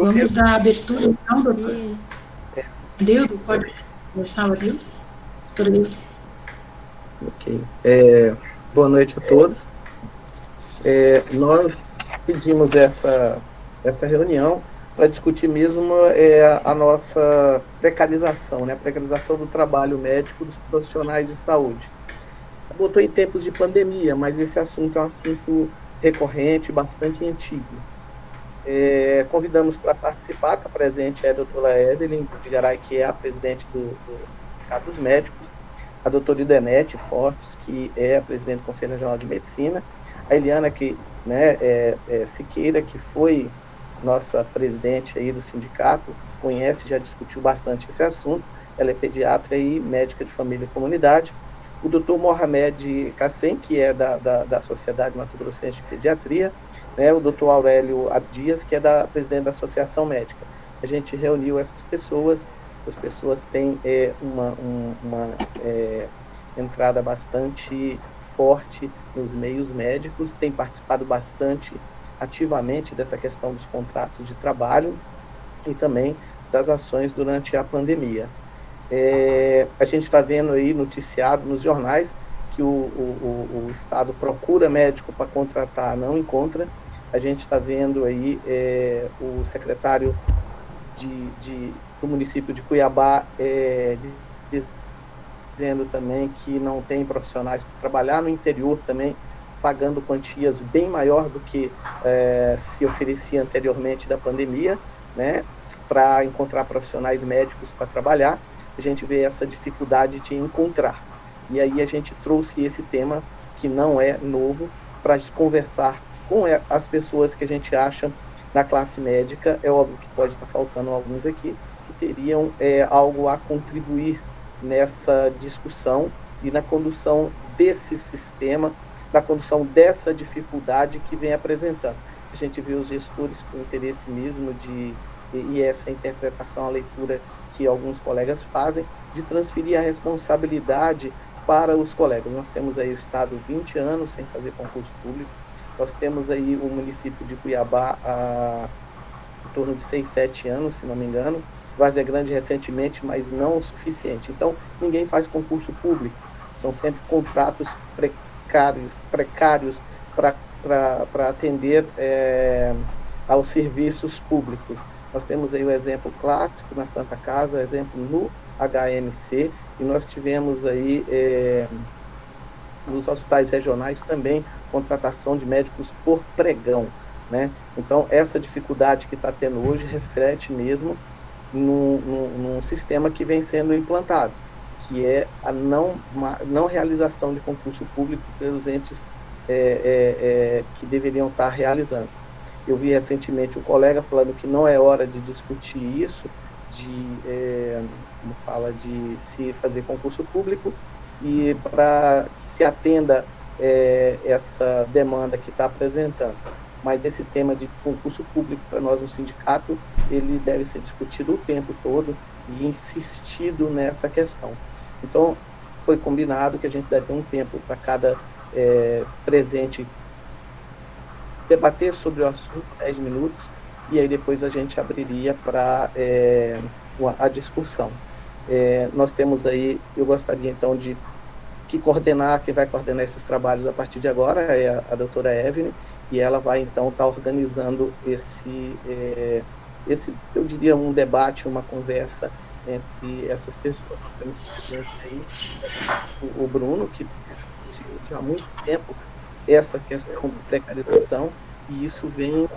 Vamos dar abertura, então, doutor? Isso. Deildo, pode começar, Deildo? Doutor Deildo. Ok. Boa noite a todos. Nós pedimos essa reunião para discutir mesmo a nossa precarização, né? A precarização do trabalho médico dos profissionais de saúde. Botou em tempos de pandemia, mas esse assunto é um assunto recorrente, bastante antigo. Convidamos para participar, está presente a doutora Evelyn de Garay, que é a presidente do Sindicato dos Médicos, a doutora Idenete Fortes, que é a presidente do Conselho Regional de Medicina, a Eliana Siqueira, que foi nossa presidente aí do sindicato, conhece, já discutiu bastante esse assunto, ela é pediatra e médica de família e comunidade, o doutor Mohamed Kassem, que é da Sociedade Mato Grossense de Pediatria, né, o doutor Aurélio Abdias, que é presidente da Associação Médica. A gente reuniu essas pessoas têm uma entrada bastante forte nos meios médicos, têm participado bastante ativamente dessa questão dos contratos de trabalho e também das ações durante a pandemia. A gente está vendo aí noticiado nos jornais que o Estado procura médico para contratar, não encontra. A gente está vendo aí o secretário do município de Cuiabá dizendo também que não tem profissionais para trabalhar no interior também, pagando quantias bem maior do que se oferecia anteriormente da pandemia, né, para encontrar profissionais médicos para trabalhar. A gente vê essa dificuldade de encontrar. E aí a gente trouxe esse tema, que não é novo, para conversar com as pessoas que a gente acha na classe médica. É óbvio que pode estar faltando alguns aqui, que teriam algo a contribuir nessa discussão e na condução desse sistema, na condução dessa dificuldade que vem apresentando. A gente vê os gestores com interesse mesmo e essa interpretação, a leitura que alguns colegas fazem, de transferir a responsabilidade para os colegas. Nós temos aí o Estado 20 anos sem fazer concurso público, nós temos aí o município de Cuiabá há em torno de 6, 7 anos, se não me engano, Várzea Grande recentemente, mas não o suficiente. Então, ninguém faz concurso público, são sempre contratos precários para atender aos serviços públicos. Nós temos aí o exemplo clássico na Santa Casa, o exemplo no HMC, e nós tivemos aí nos hospitais regionais também contratação de médicos por pregão, né? Então, essa dificuldade que está tendo hoje reflete mesmo num sistema que vem sendo implantado, que é a não realização de concurso público pelos entes que deveriam estar realizando. Eu vi recentemente um colega falando que não é hora de discutir isso, de se fazer concurso público, e para que se atenda essa demanda que está apresentando. Mas esse tema de concurso público para nós no sindicato, ele deve ser discutido o tempo todo e insistido nessa questão. Então, foi combinado que a gente deve ter um tempo para cada presente debater sobre o assunto, 10 minutos, e aí depois a gente abriria para a discussão. Nós temos aí, eu gostaria então de quem vai coordenar esses trabalhos a partir de agora é a doutora Evelyn, e ela vai então estar organizando esse, eu diria, um debate, uma conversa entre essas pessoas. Nós temos aí o Bruno, que já há muito tempo essa questão de precarização, e isso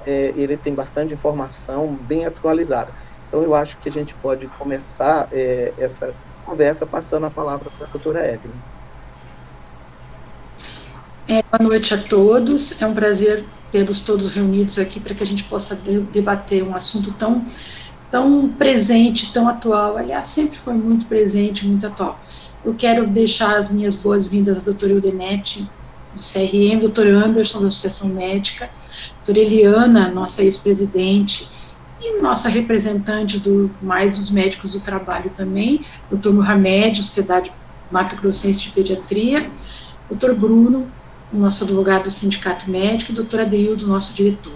ele tem bastante informação bem atualizada. Então, eu acho que a gente pode começar essa conversa passando a palavra para a doutora Evelyn. Boa noite a todos, é um prazer tê-los todos reunidos aqui para que a gente possa debater um assunto tão presente, tão atual. Aliás, sempre foi muito presente, muito atual. Eu quero deixar as minhas boas-vindas à doutora Idenete, do CRM, doutor Anderson, da Associação Médica, doutora Eliana, nossa ex-presidente, e nossa representante dos médicos do trabalho também, doutor Mohamed, Sociedade Mato Grossense de Pediatria, doutor Bruno, o nosso advogado do Sindicato Médico, e doutora Deildo, nosso diretor.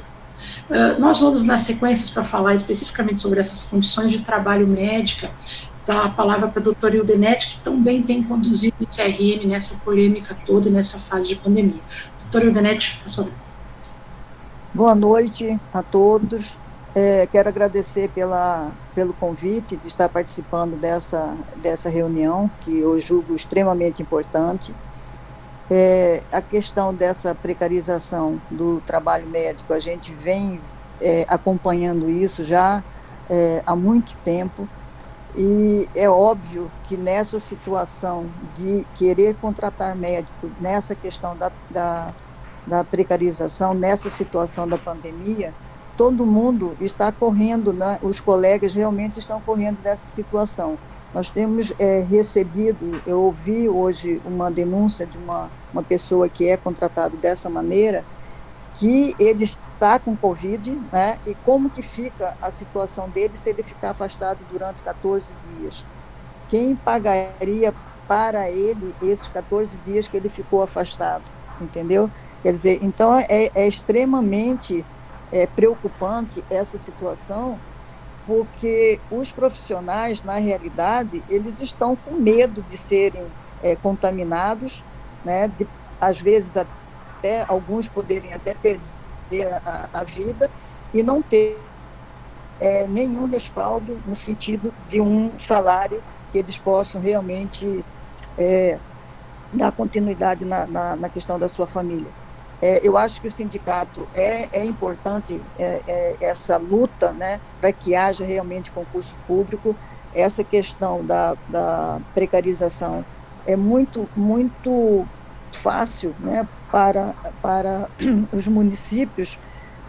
Nós vamos nas sequências para falar especificamente sobre essas condições de trabalho médica, dar a palavra para a doutora Ildenete, que também tem conduzido o CRM nessa polêmica toda, nessa fase de pandemia. Doutora Ildenete, a sua... Boa noite a todos. Quero agradecer pelo convite de estar participando dessa reunião, que eu julgo extremamente importante. A questão dessa precarização do trabalho médico, a gente vem acompanhando isso já há muito tempo, e é óbvio que nessa situação de querer contratar médico, nessa questão da precarização, nessa situação da pandemia, todo mundo está correndo, né? Os colegas realmente estão correndo dessa situação. Nós temos recebido, eu ouvi hoje uma denúncia de uma pessoa que é contratada dessa maneira, que ele está com Covid, né? E como que fica a situação dele se ele ficar afastado durante 14 dias? Quem pagaria para ele esses 14 dias que ele ficou afastado? Entendeu? Quer dizer, então é extremamente preocupante essa situação, porque os profissionais, na realidade, eles estão com medo de serem contaminados, né? Às vezes até alguns poderem até perder a vida e não ter nenhum respaldo no sentido de um salário que eles possam realmente dar continuidade na questão da sua família. Eu acho que o sindicato é importante essa luta, né, para que haja realmente concurso público. Essa questão da precarização é muito fácil, né, para os municípios,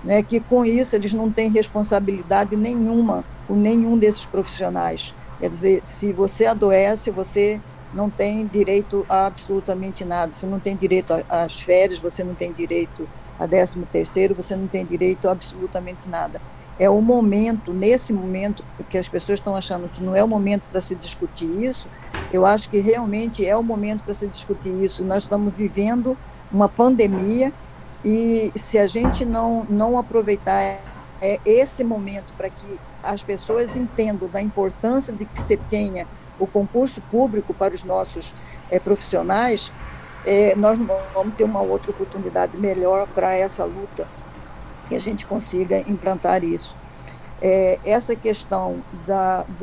né, que com isso eles não têm responsabilidade nenhuma com nenhum desses profissionais. Quer dizer, se você adoece, você não tem direito a absolutamente nada. Você não tem direito às férias, você não tem direito a 13º, você não tem direito a absolutamente nada. É o momento, nesse momento, que as pessoas estão achando que não é o momento para se discutir isso, eu acho que realmente é o momento para se discutir isso. Nós estamos vivendo uma pandemia e se a gente não aproveitar esse momento para que as pessoas entendam da importância de que se tenha o concurso público para os nossos profissionais, nós vamos ter uma outra oportunidade melhor para essa luta, que a gente consiga implantar isso. Essa questão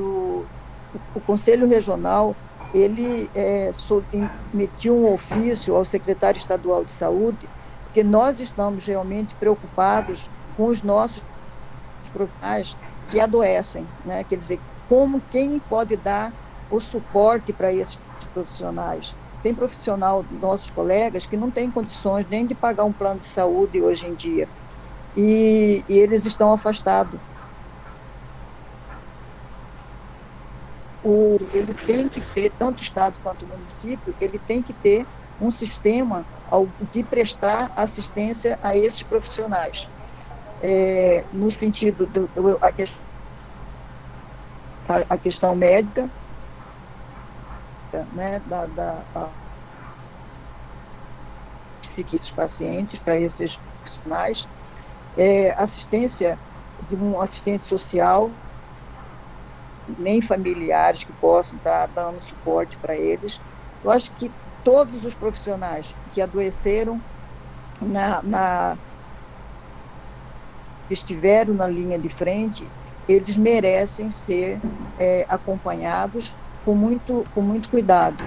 o Conselho Regional, ele emitiu um ofício ao secretário estadual de saúde, porque nós estamos realmente preocupados com os nossos profissionais que adoecem, né? Quer dizer, quem pode dar o suporte para esses profissionais? Tem profissional, nossos colegas, que não têm condições nem de pagar um plano de saúde hoje em dia, e eles estão afastados. Ele tem que ter, tanto o Estado quanto o município, ele tem que ter um sistema de prestar assistência a esses profissionais, no sentido a questão médica, né, esses pacientes, para esses profissionais, assistência de um assistente social, nem familiares que possam estar dando suporte para eles. Eu acho que todos os profissionais que adoeceram que estiveram na linha de frente, eles merecem ser acompanhados com muito cuidado.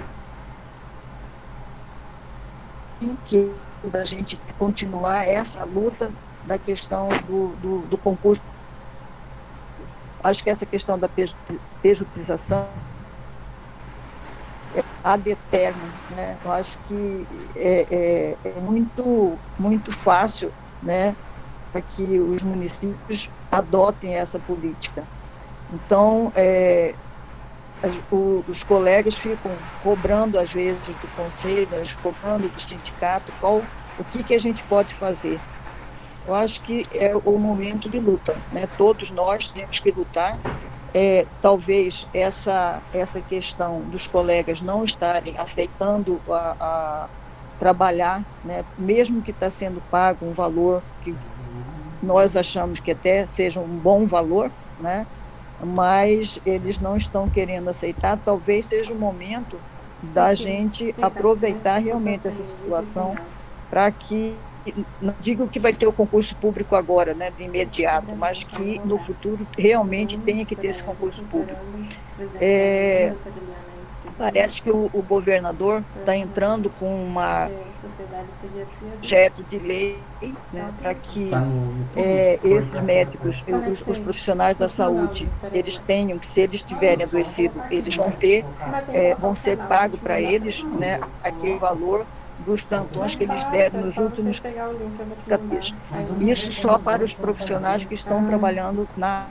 Que a gente continuar essa luta da questão do concurso. Acho que essa questão da pejotização é ad eternum, né? Eu acho que é muito fácil, né, para que os municípios adotem essa política. Então, os colegas ficam cobrando, às vezes, do conselho, cobrando do sindicato, o que a gente pode fazer. Eu acho que é o momento de luta, né? Todos nós temos que lutar. Talvez essa questão dos colegas não estarem aceitando a trabalhar, né? Mesmo que está sendo pago um valor que nós achamos que até seja um bom valor, né? Mas eles não estão querendo aceitar. Talvez seja o momento da gente aproveitar realmente essa situação para que, não digo que vai ter o concurso público agora, né, de imediato, mas que no futuro realmente tenha que ter esse concurso público. Parece que o governador está entrando com um projeto de lei, né, para que esses médicos, os profissionais da saúde, eles tenham, que se eles estiverem adoecidos, eles vão ser pagos para eles, né, aquele valor dos plantões que eles deram nos últimos capítulos. Isso só para os profissionais que estão trabalhando na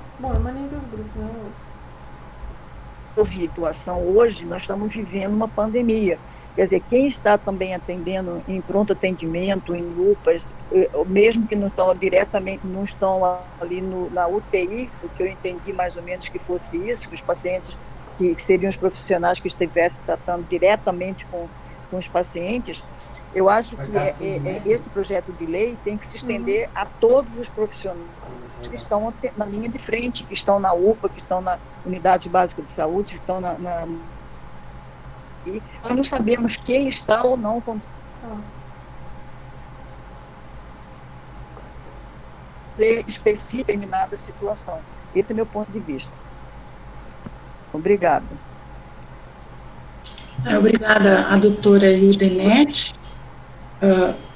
situação. Hoje nós estamos vivendo uma pandemia. Quer dizer, quem está também atendendo em pronto atendimento, em UPAs, mesmo que não estão diretamente, não estão ali na UTI, o que eu entendi mais ou menos que fosse isso, que os pacientes, que seriam os profissionais que estivessem tratando diretamente com os pacientes, eu acho que esse projeto de lei tem que se estender a todos os profissionais que estão na linha de frente, que estão na UPA, que estão na unidade básica de saúde, que estão e nós não sabemos quem está ou não específica em determinada situação. Esse é meu ponto de vista. Obrigada. Obrigada a doutora Ildenete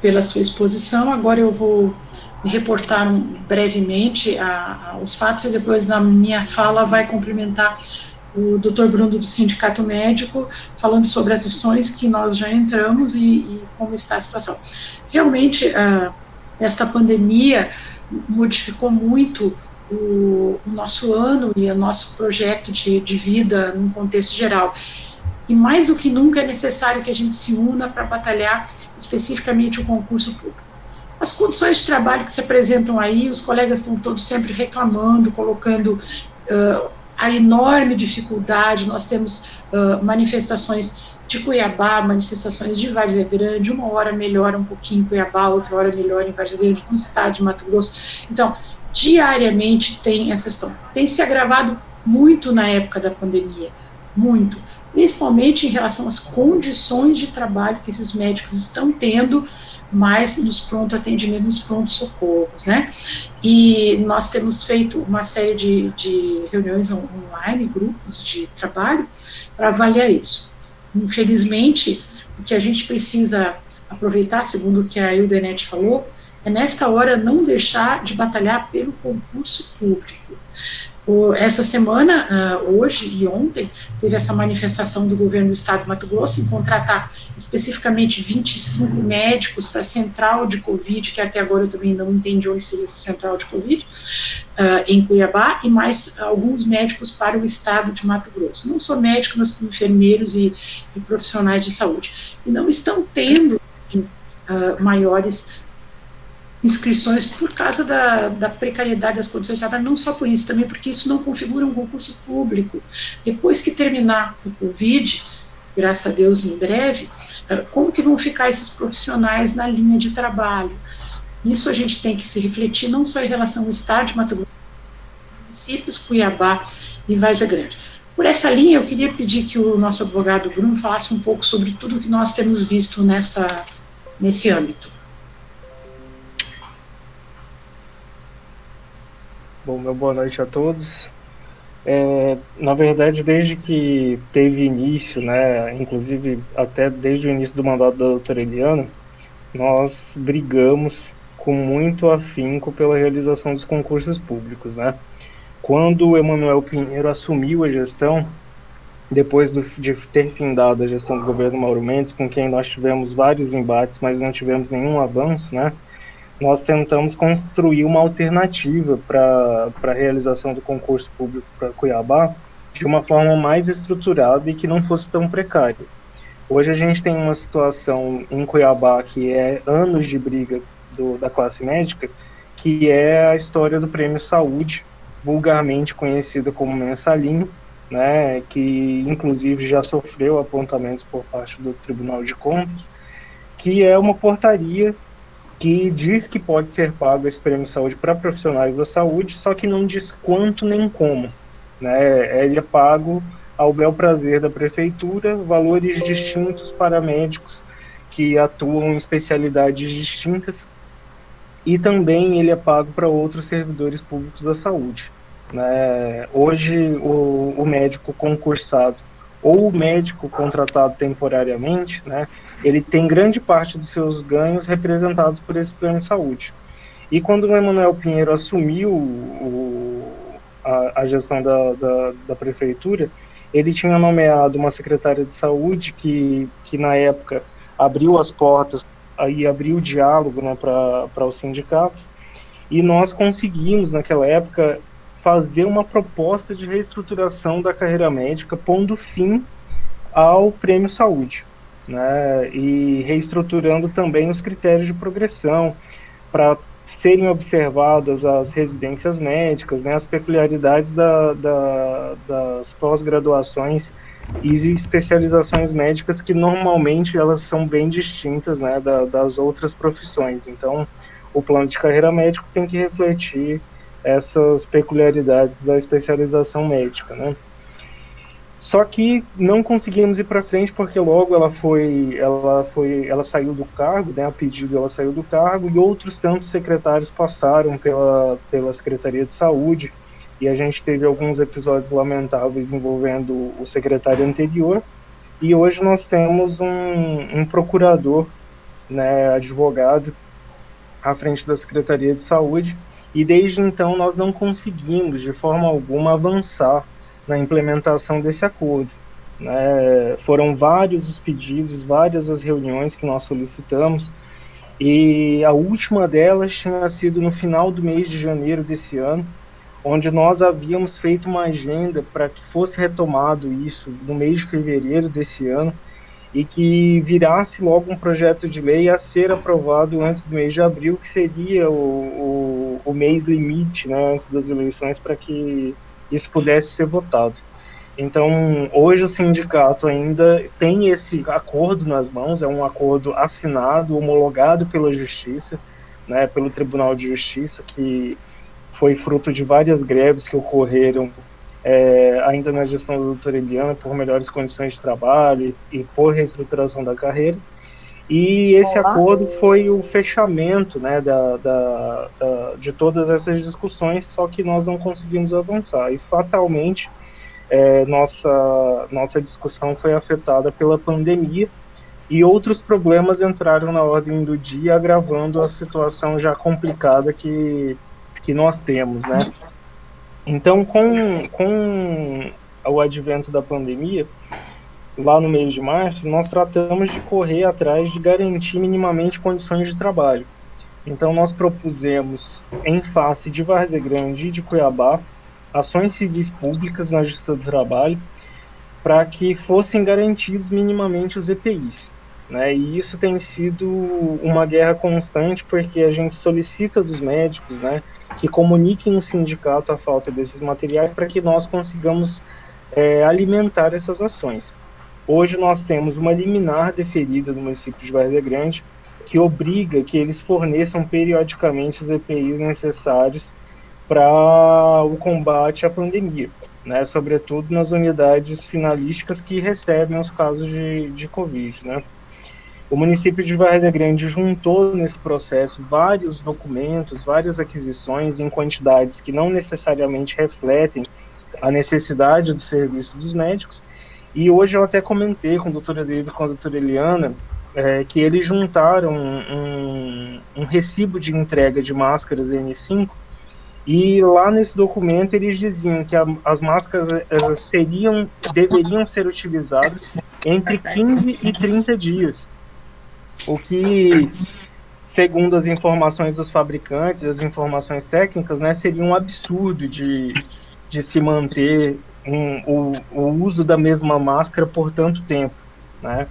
pela sua exposição. Agora eu vou reportar brevemente os fatos e depois na minha fala vai complementar o Dr. Bruno do Sindicato Médico, falando sobre as ações que nós já entramos e como está a situação. Realmente, esta pandemia modificou muito o nosso ano e o nosso projeto de vida num contexto geral. E mais do que nunca é necessário que a gente se una para batalhar especificamente o concurso público. As condições de trabalho que se apresentam aí, os colegas estão todos sempre reclamando, colocando a enorme dificuldade. Nós temos manifestações de Cuiabá, manifestações de Várzea Grande, uma hora melhora um pouquinho em Cuiabá, outra hora melhora em Várzea Grande, no estado de Mato Grosso. Então, diariamente tem essa questão. Tem se agravado muito na época da pandemia, muito, principalmente em relação às condições de trabalho que esses médicos estão tendo, mais nos pronto atendimento, nos prontos socorros, né? E nós temos feito uma série de reuniões online, grupos de trabalho, para avaliar isso. Infelizmente, o que a gente precisa aproveitar, segundo o que a Ildenete falou, é nesta hora não deixar de batalhar pelo concurso público. Essa semana, hoje e ontem, teve essa manifestação do governo do estado de Mato Grosso em contratar especificamente 25 médicos para a central de Covid, que até agora eu também não entendi onde seria essa central de Covid, em Cuiabá, e mais alguns médicos para o estado de Mato Grosso. Não só médicos, mas enfermeiros e profissionais de saúde. E não estão tendo maiores inscrições por causa da precariedade das condições de trabalho, não só por isso, também porque isso não configura um concurso público. Depois que terminar o Covid, graças a Deus em breve, como que vão ficar esses profissionais na linha de trabalho? Isso a gente tem que se refletir não só em relação ao estado de Mato Grosso, municípios, Cuiabá e Várzea Grande. Por essa linha, eu queria pedir que o nosso advogado Bruno falasse um pouco sobre tudo que nós temos visto nesse âmbito. Bom, boa noite a todos. Na verdade, desde que teve início, né, inclusive até desde o início do mandato da doutora Eliana, nós brigamos com muito afinco pela realização dos concursos públicos, né? Quando o Emanuel Pinheiro assumiu a gestão, depois de ter findado a gestão do governo Mauro Mendes, com quem nós tivemos vários embates, mas não tivemos nenhum avanço, né? Nós tentamos construir uma alternativa para a realização do concurso público para Cuiabá de uma forma mais estruturada e que não fosse tão precária. Hoje a gente tem uma situação em Cuiabá que é anos de briga da classe médica, que é a história do Prêmio Saúde, vulgarmente conhecida como mensalinho, né, que inclusive já sofreu apontamentos por parte do Tribunal de Contas, que é uma portaria que diz que pode ser pago esse prêmio saúde para profissionais da saúde, só que não diz quanto nem como, né? Ele é pago ao bel prazer da prefeitura, valores distintos para médicos que atuam em especialidades distintas, e também ele é pago para outros servidores públicos da saúde, né? Hoje, o médico concursado ou o médico contratado temporariamente, né, ele tem grande parte dos seus ganhos representados por esse plano de saúde. E quando o Emanuel Pinheiro assumiu a gestão da prefeitura, ele tinha nomeado uma secretária de saúde que na época abriu as portas, aí abriu o diálogo, né, para o sindicato, e nós conseguimos, naquela época, fazer uma proposta de reestruturação da carreira médica, pondo fim ao Prêmio Saúde, né, e reestruturando também os critérios de progressão, para serem observadas as residências médicas, né, as peculiaridades das pós-graduações e especializações médicas, que normalmente elas são bem distintas, né, das outras profissões. Então, o plano de carreira médico tem que refletir essas peculiaridades da especialização médica, né? Só que não conseguimos ir para frente porque logo ela saiu do cargo, né, a pedido ela saiu do cargo, e outros tantos secretários passaram pela Secretaria de Saúde, e a gente teve alguns episódios lamentáveis envolvendo o secretário anterior, e hoje nós temos um procurador, né, advogado, à frente da Secretaria de Saúde, e desde então nós não conseguimos de forma alguma avançar na implementação desse acordo, né? Foram vários os pedidos, várias as reuniões que nós solicitamos, e a última delas tinha sido no final do mês de janeiro desse ano, onde nós havíamos feito uma agenda para que fosse retomado isso no mês de fevereiro desse ano, e que virasse logo um projeto de lei a ser aprovado antes do mês de abril, que seria o mês limite, né, antes das eleições, para que isso pudesse ser votado. Então, hoje o sindicato ainda tem esse acordo nas mãos, é um acordo assinado, homologado pela Justiça, né, pelo Tribunal de Justiça, que foi fruto de várias greves que ocorreram ainda na gestão da doutora Eliana, por melhores condições de trabalho e por reestruturação da carreira. E esse acordo foi o fechamento, né, de todas essas discussões, só que nós não conseguimos avançar. E fatalmente, nossa discussão foi afetada pela pandemia, e outros problemas entraram na ordem do dia, agravando a situação já complicada que nós temos, né? Então, com o advento da pandemia, lá no mês de março, nós tratamos de correr atrás de garantir minimamente condições de trabalho. Então, nós propusemos, em face de Várzea Grande e de Cuiabá, ações civis públicas na Justiça do Trabalho, para que fossem garantidos minimamente os EPIs, né? E isso tem sido uma guerra constante, porque a gente solicita dos médicos, né, que comuniquem no sindicato a falta desses materiais para que nós consigamos alimentar essas ações. Hoje nós temos uma liminar deferida do município de Várzea Grande que obriga que eles forneçam periodicamente os EPIs necessários para o combate à pandemia, né, sobretudo nas unidades finalísticas que recebem os casos de Covid, né. O município de Várzea Grande juntou nesse processo vários documentos, várias aquisições em quantidades que não necessariamente refletem a necessidade do serviço dos médicos, e hoje eu até comentei com o doutor David e com a doutora Eliana que eles juntaram um recibo de entrega de máscaras N5, e lá nesse documento eles diziam que as máscaras deveriam ser utilizadas entre 15 e 30 dias, o que, segundo as informações dos fabricantes, as informações técnicas, né, seria um absurdo de se manter o uso da mesma máscara por tanto tempo, né?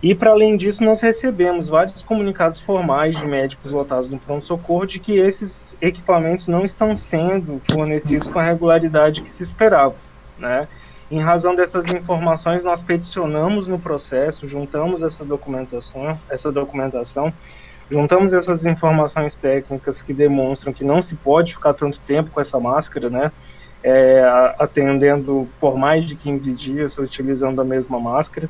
E, para além disso, nós recebemos vários comunicados formais de médicos lotados no pronto-socorro de que esses equipamentos não estão sendo fornecidos com a regularidade que se esperava, né? Em razão dessas informações, nós peticionamos no processo, juntamos essa documentação, Juntamos essas informações técnicas que demonstram que não se pode ficar tanto tempo com essa máscara, né? Atendendo por mais de 15 dias, utilizando a mesma máscara.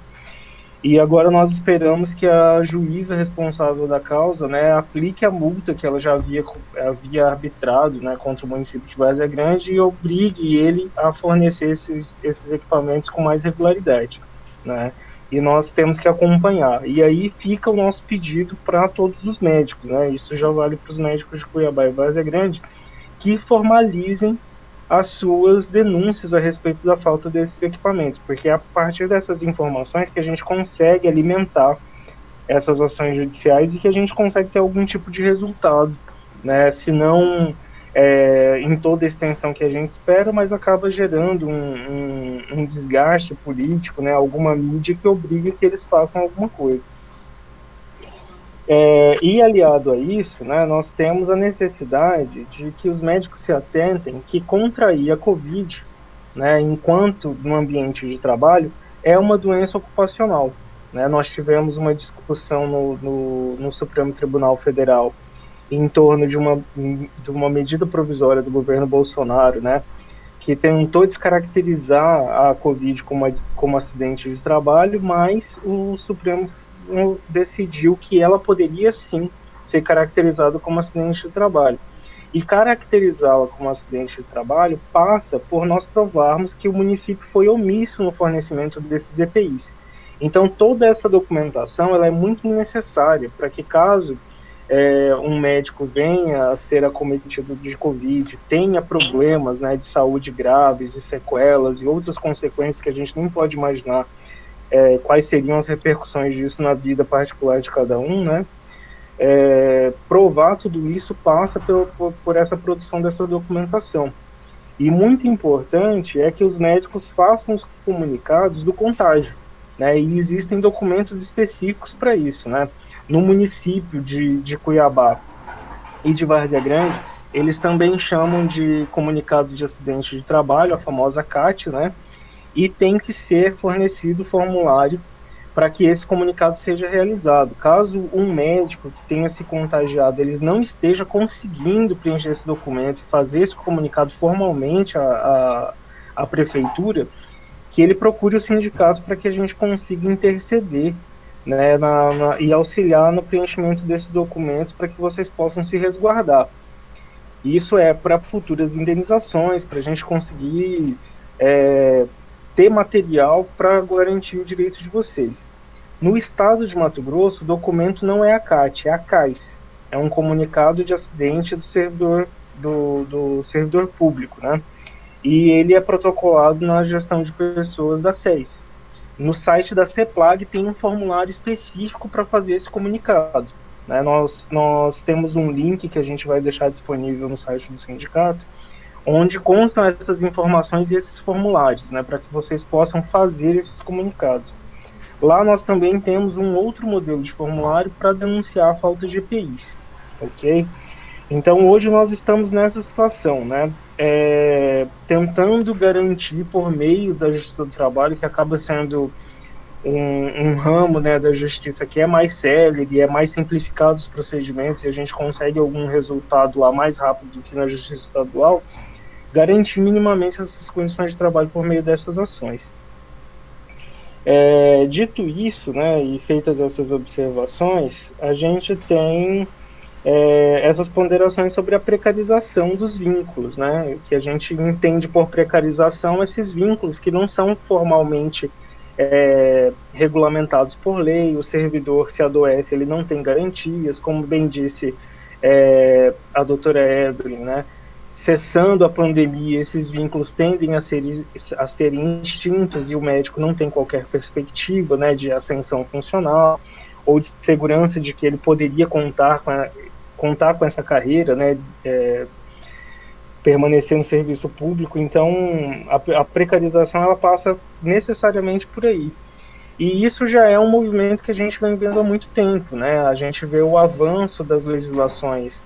E agora nós esperamos que a juíza responsável da causa, né, aplique a multa que ela já havia arbitrado, né, contra o município de Várzea Grande e obrigue ele a fornecer esses equipamentos com mais regularidade, né? E nós temos que acompanhar. E aí fica o nosso pedido para todos os médicos, né? Isso já vale para os médicos de Cuiabá e Várzea Grande, que formalizem as suas denúncias a respeito da falta desses equipamentos, porque é a partir dessas informações que a gente consegue alimentar essas ações judiciais e que a gente consegue ter algum tipo de resultado, né? Se não em toda a extensão que a gente espera, mas acaba gerando um desgaste político, né? Alguma mídia que obrigue que eles façam alguma coisa. E aliado a isso, né, nós temos a necessidade de que os médicos se atentem que contrair a Covid, né, enquanto no ambiente de trabalho, é uma doença ocupacional, né? Nós tivemos uma discussão no Supremo Tribunal Federal em torno de uma medida provisória do governo Bolsonaro, né, que tentou descaracterizar a Covid como acidente de trabalho, mas o Supremo decidiu que ela poderia sim ser caracterizada como acidente de trabalho. E caracterizá-la como acidente de trabalho passa por nós provarmos que o município foi omisso no fornecimento desses EPIs. Então toda essa documentação ela é muito necessária para que caso um médico venha a ser acometido de Covid, tenha problemas, né, de saúde graves e sequelas e outras consequências que a gente nem pode imaginar quais seriam as repercussões disso na vida particular de cada um, né? Provar tudo isso passa por essa produção dessa documentação. E muito importante é que os médicos façam os comunicados do contágio, né? E existem documentos específicos para isso, né? No município de Cuiabá e de Várzea Grande, eles também chamam de comunicado de acidente de trabalho, a famosa CAT, né? E tem que ser fornecido formulário para que esse comunicado seja realizado. Caso um médico que tenha se contagiado, eles não esteja conseguindo preencher esse documento e fazer esse comunicado formalmente à prefeitura, que ele procure o sindicato para que a gente consiga interceder, né, e auxiliar no preenchimento desses documentos para que vocês possam se resguardar. Isso é para futuras indenizações, para a gente conseguir ter material para garantir o direito de vocês. No estado de Mato Grosso, o documento não é a CAT, é a CAIS. É um comunicado de acidente do servidor público, né? E ele é protocolado na gestão de pessoas da SES. No site da CEPLAG tem um formulário específico para fazer esse comunicado, né? Nós temos um link que a gente vai deixar disponível no site do sindicato, onde constam essas informações e esses formulários, né, para que vocês possam fazer esses comunicados. Lá nós também temos um outro modelo de formulário para denunciar a falta de EPIs, ok? Então hoje nós estamos nessa situação, né, tentando garantir por meio da Justiça do Trabalho, que acaba sendo um ramo, né, da justiça que é mais célere, é mais simplificado os procedimentos e a gente consegue algum resultado lá mais rápido do que na Justiça Estadual, garantir minimamente essas condições de trabalho por meio dessas ações. Dito isso, né, e feitas essas observações, a gente tem essas ponderações sobre a precarização dos vínculos, né, que a gente entende por precarização esses vínculos que não são formalmente regulamentados por lei. O servidor, se adoece, ele não tem garantias, como bem disse a doutora Evelyn, né, cessando a pandemia, esses vínculos tendem a serem extintos e o médico não tem qualquer perspectiva, né, de ascensão funcional ou de segurança de que ele poderia contar com essa carreira, né, permanecer no serviço público. Então a precarização ela passa necessariamente por aí. E isso já é um movimento que a gente vem vendo há muito tempo, né? A gente vê o avanço das legislações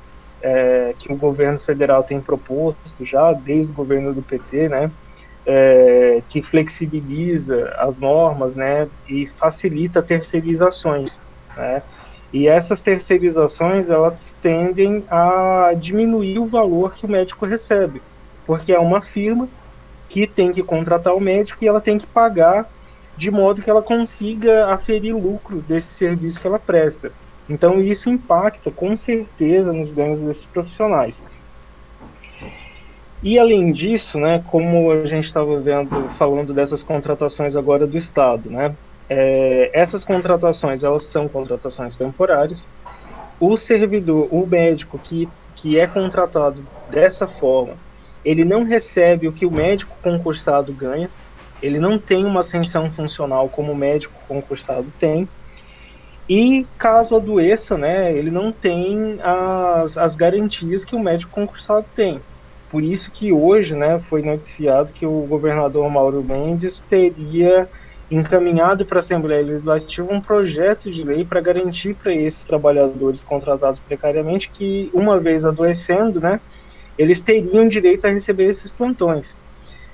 que o governo federal tem proposto já desde o governo do PT, né, que flexibiliza as normas, né, e facilita terceirizações, né, E essas terceirizações, elas tendem a diminuir o valor que o médico recebe, porque é uma firma que tem que contratar o médico e ela tem que pagar de modo que ela consiga aferir lucro desse serviço que ela presta. Então isso impacta com certeza nos ganhos desses profissionais. E além disso, né, como a gente estava falando dessas contratações agora do Estado, né, essas contratações, elas são contratações temporárias. O servidor, o médico que é contratado dessa forma, ele não recebe o que o médico concursado ganha, ele não tem uma ascensão funcional como o médico concursado tem, e caso adoeça, né, ele não tem as garantias que o médico concursado tem. Por isso que hoje, né, foi noticiado que o governador Mauro Mendes teria encaminhado para a Assembleia Legislativa um projeto de lei para garantir para esses trabalhadores contratados precariamente que, uma vez adoecendo, né, eles teriam direito a receber esses plantões.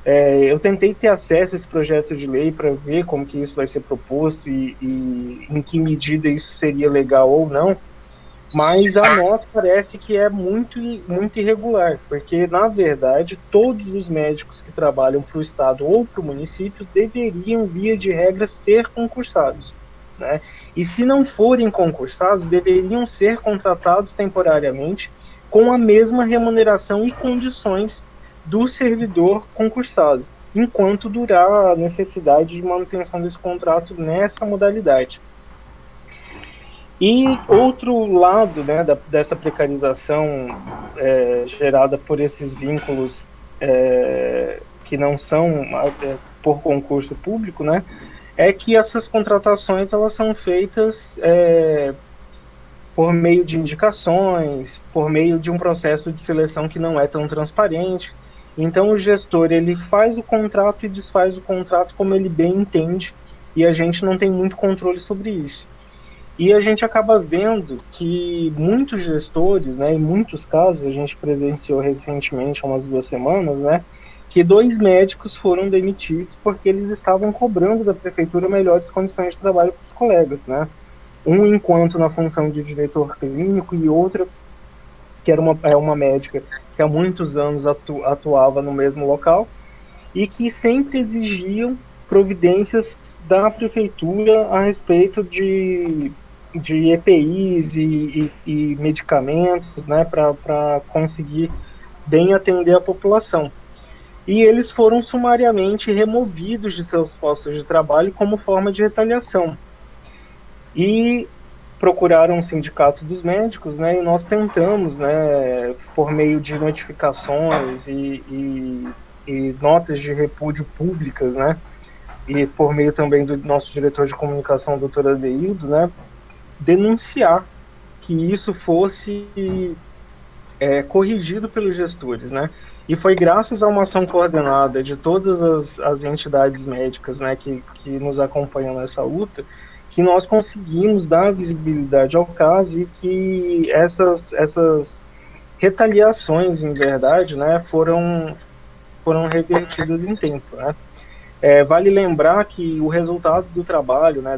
Eu tentei ter acesso a esse projeto de lei para ver como que isso vai ser proposto e em que medida isso seria legal ou não, mas a nós parece que é muito, muito irregular, porque, na verdade, todos os médicos que trabalham para o Estado ou para o município deveriam, via de regra, ser concursados, né? E se não forem concursados, deveriam ser contratados temporariamente com a mesma remuneração e condições do servidor concursado, enquanto durar a necessidade de manutenção desse contrato nessa modalidade. E outro lado, né, dessa precarização gerada por esses vínculos que não são por concurso público, né, é que essas contratações elas são feitas por meio de indicações, por meio de um processo de seleção que não é tão transparente. Então o gestor ele faz o contrato e desfaz o contrato como ele bem entende, e a gente não tem muito controle sobre isso. E a gente acaba vendo que muitos gestores, né, em muitos casos, a gente presenciou recentemente, há umas 2 semanas, né, que 2 médicos foram demitidos porque eles estavam cobrando da prefeitura melhores condições de trabalho para os colegas, né? Um enquanto na função de diretor clínico e outra que era uma médica que há muitos anos atuava no mesmo local e que sempre exigiam providências da prefeitura a respeito de EPIs e medicamentos, né, para conseguir bem atender a população. E eles foram sumariamente removidos de seus postos de trabalho como forma de retaliação. E procuraram o sindicato dos médicos, né, e nós tentamos, né, por meio de notificações e notas de repúdio públicas, né, e por meio também do nosso diretor de comunicação, doutor Adeildo, né, denunciar que isso fosse corrigido pelos gestores, né, e foi graças a uma ação coordenada de todas as entidades médicas, né, que nos acompanham nessa luta, que nós conseguimos dar visibilidade ao caso e que essas retaliações, em verdade, né, foram revertidas em tempo, né. Vale lembrar que o resultado do trabalho, né,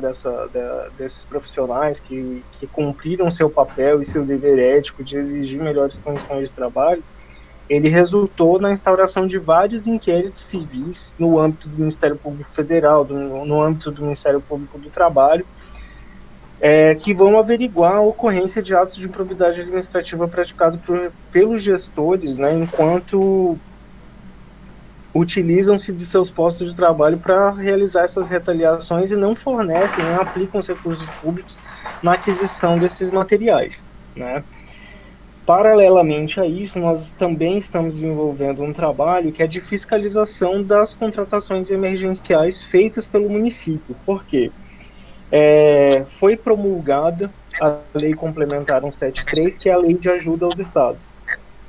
desses profissionais que cumpriram seu papel e seu dever ético de exigir melhores condições de trabalho, ele resultou na instauração de vários inquéritos civis no âmbito do Ministério Público Federal, no âmbito do Ministério Público do Trabalho, que vão averiguar a ocorrência de atos de improbidade administrativa praticado pelos gestores, né, enquanto utilizam-se de seus postos de trabalho para realizar essas retaliações e não fornecem, nem aplicam os recursos públicos na aquisição desses materiais, né. Paralelamente a isso, nós também estamos desenvolvendo um trabalho que é de fiscalização das contratações emergenciais feitas pelo município. Por quê? Foi promulgada a Lei Complementar 173, que é a Lei de Ajuda aos Estados.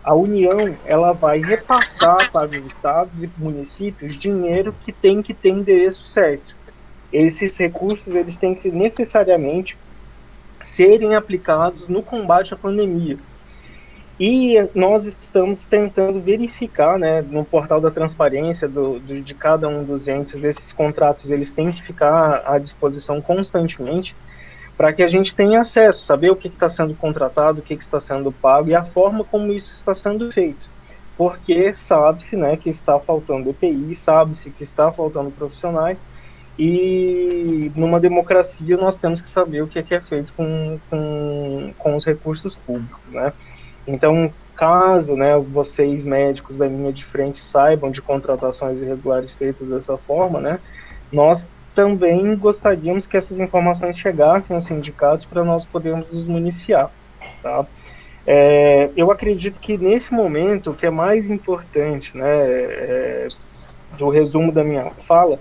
A União ela vai repassar para os estados e municípios dinheiro que tem que ter endereço certo. Esses recursos eles têm que necessariamente serem aplicados no combate à pandemia. E nós estamos tentando verificar, né, no portal da transparência de cada um dos entes, esses contratos eles têm que ficar à disposição constantemente, para que a gente tenha acesso, saber o que está sendo contratado, o que está sendo pago e a forma como isso está sendo feito. Porque sabe-se, né, que está faltando EPI, sabe-se que está faltando profissionais, e numa democracia nós temos que saber o que é feito com os recursos públicos, né? Então, caso, né, vocês médicos da linha de frente saibam de contratações irregulares feitas dessa forma, né, nós também gostaríamos que essas informações chegassem aos sindicatos para nós podermos nos municiar, tá? Eu acredito que nesse momento o que é mais importante, né, do resumo da minha fala,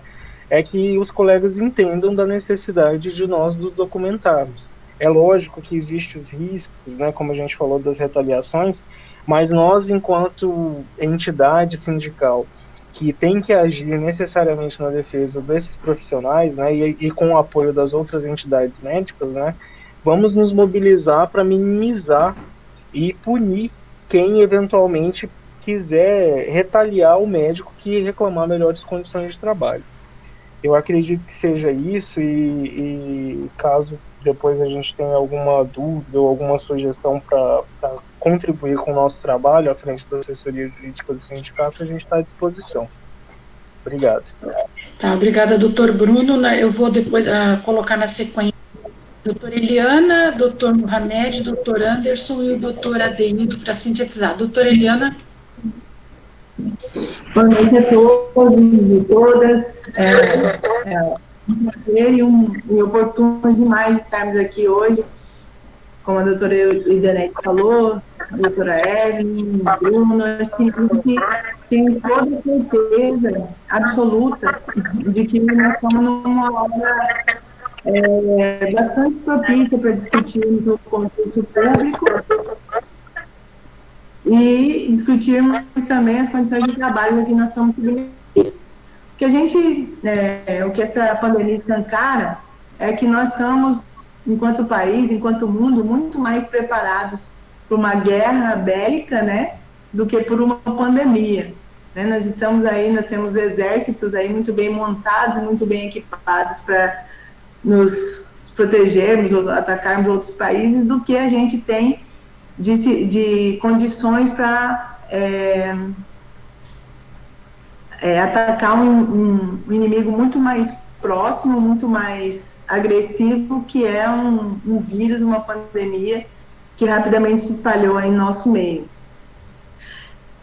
é que os colegas entendam da necessidade de nós nos documentarmos. É lógico que existem os riscos, né, como a gente falou das retaliações, mas nós, enquanto entidade sindical, que tem que agir necessariamente na defesa desses profissionais, né, e com o apoio das outras entidades médicas, né, vamos nos mobilizar para minimizar e punir quem eventualmente quiser retaliar o médico que reclamar melhores condições de trabalho. Eu acredito que seja isso, e caso depois a gente tenha alguma dúvida ou alguma sugestão para contribuir com o nosso trabalho à frente da assessoria jurídica do sindicato, a gente está à disposição. Obrigado. Tá, obrigada, doutor Bruno. Eu vou depois colocar na sequência doutora Eliana, doutor Mohamed, doutor Anderson e o doutor Adeildo para sintetizar. Doutora Eliana. Boa noite a todos e todas. Um prazer e oportuno demais estarmos aqui hoje. Como a doutora Idanete falou, a doutora Evelyn, Bruno, assim, tenho toda a certeza absoluta de que nós estamos numa hora bastante propícia para discutirmos o concurso público e discutirmos também as condições de trabalho que nós estamos submetidos. O que essa pandemia escancara é que nós estamos, enquanto país, enquanto mundo, muito mais preparados para uma guerra bélica, né, do que por uma pandemia. Né? Nós temos exércitos aí muito bem montados, muito bem equipados para nos protegermos ou atacarmos outros países, do que a gente tem de condições para atacar um inimigo muito mais próximo, muito mais agressivo, que é um vírus, uma pandemia que rapidamente se espalhou aí no nosso meio.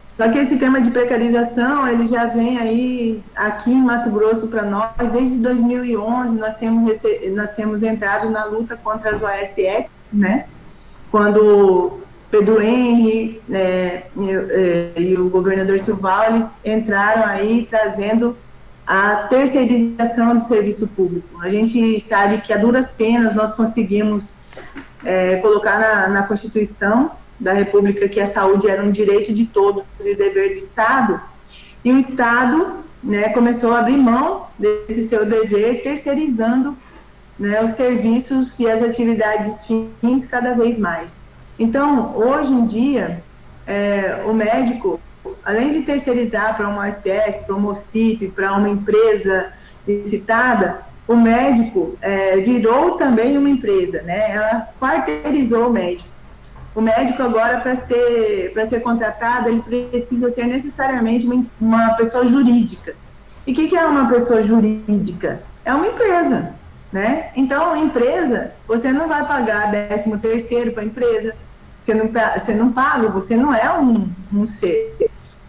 Só que esse tema de precarização, ele já vem aí aqui em Mato Grosso para nós, desde 2011 nós temos entrado na luta contra as OSS, né? Quando Pedro Henri e o governador Silval, eles entraram aí trazendo a terceirização do serviço público. A gente sabe que a duras penas nós conseguimos colocar na Constituição da República que a saúde era um direito de todos e dever do Estado, e o Estado, né, começou a abrir mão desse seu dever, terceirizando, né, os serviços e as atividades fins cada vez mais. Então, hoje em dia, o médico, além de terceirizar para uma OSS, para uma OCIP, para uma empresa licitada, o médico virou também uma empresa, né? Ela quarteirizou o médico. O médico agora, para ser contratado, ele precisa ser necessariamente uma pessoa jurídica. E o que é uma pessoa jurídica? É uma empresa, né? Então, empresa, você não vai pagar 13º para a empresa, você não paga, você não é um ser.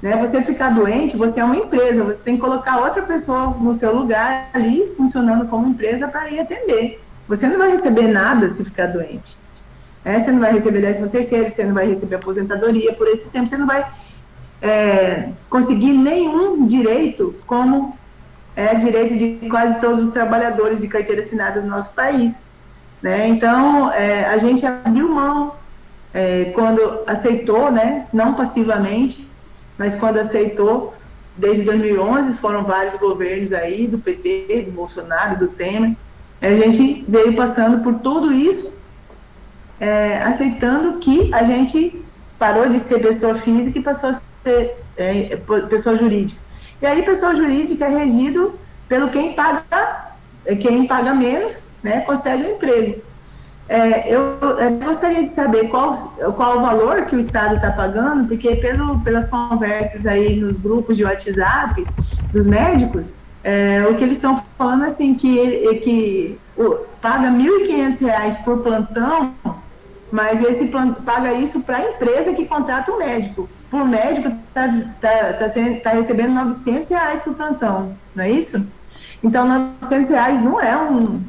Né? Você ficar doente, você é uma empresa, você tem que colocar outra pessoa no seu lugar ali, funcionando como empresa, para ir atender. Você não vai receber nada se ficar doente. Você não vai receber 13º, você não vai receber aposentadoria por esse tempo, você não vai conseguir nenhum direito, como é direito de quase todos os trabalhadores de carteira assinada do nosso país. Né? Então, a gente abriu mão quando aceitou, né? Não passivamente, mas quando aceitou, desde 2011, foram vários governos aí, do PT, do Bolsonaro, do Temer, a gente veio passando por tudo isso, aceitando que a gente parou de ser pessoa física e passou a ser pessoa jurídica. E aí, pessoa jurídica é regido pelo quem paga menos, né, consegue um emprego. Eu gostaria de saber qual o valor que o Estado está pagando, porque pelas conversas aí nos grupos de WhatsApp dos médicos, o que eles estão falando assim, que paga R$ 1.500 por plantão, mas paga isso para a empresa que contrata o médico. Por médico tá recebendo R$ 900 por plantão, não é isso? Então, R$ 900 não é um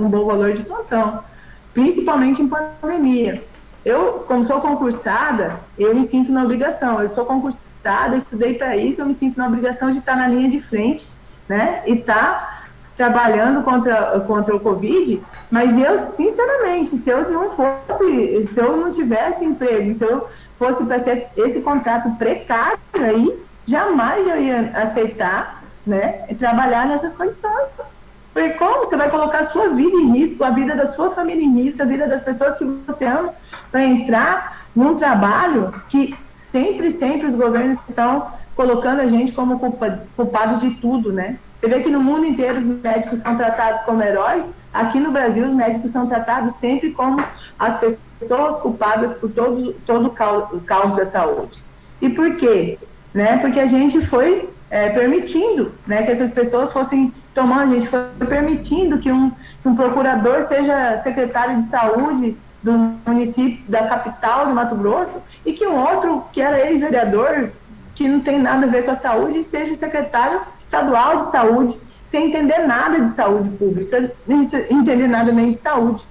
bom valor de plantão, principalmente em pandemia. Eu, como sou concursada, eu me sinto na obrigação. Eu sou concursada, estudei para isso, eu me sinto na obrigação de estar na linha de frente, né? E estar trabalhando contra o Covid. Mas eu, sinceramente, se eu não tivesse emprego, se eu fosse para ser esse contrato precário aí, jamais eu ia aceitar, né, trabalhar nessas condições. Porque como você vai colocar a sua vida em risco, a vida da sua família em risco, a vida das pessoas que você ama, para entrar num trabalho que sempre os governos estão colocando a gente como culpados de tudo, né? Você vê que no mundo inteiro os médicos são tratados como heróis, aqui no Brasil os médicos são tratados sempre como as pessoas culpadas por todo o caos da saúde. E por quê? Né? Porque a gente foi permitindo, né, que essas pessoas fossem tomando, a gente foi permitindo que um procurador seja secretário de saúde do município, da capital do Mato Grosso, e que um outro, que era ex-vereador, que não tem nada a ver com a saúde, seja secretário estadual de saúde, sem entender nada de saúde pública, nem entender nada nem de saúde.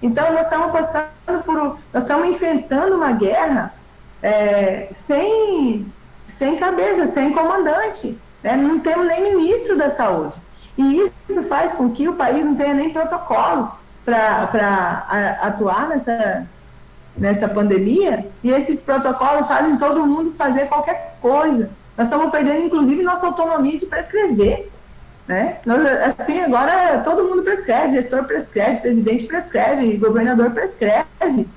Então, nós estamos enfrentando uma guerra sem cabeça, sem comandante, né? Não temos nem ministro da saúde. E isso faz com que o país não tenha nem protocolos para atuar nessa pandemia, e esses protocolos fazem todo mundo fazer qualquer coisa. Nós estamos perdendo, inclusive, nossa autonomia de prescrever, né? Assim, agora todo mundo prescreve, gestor prescreve, presidente prescreve, governador prescreve,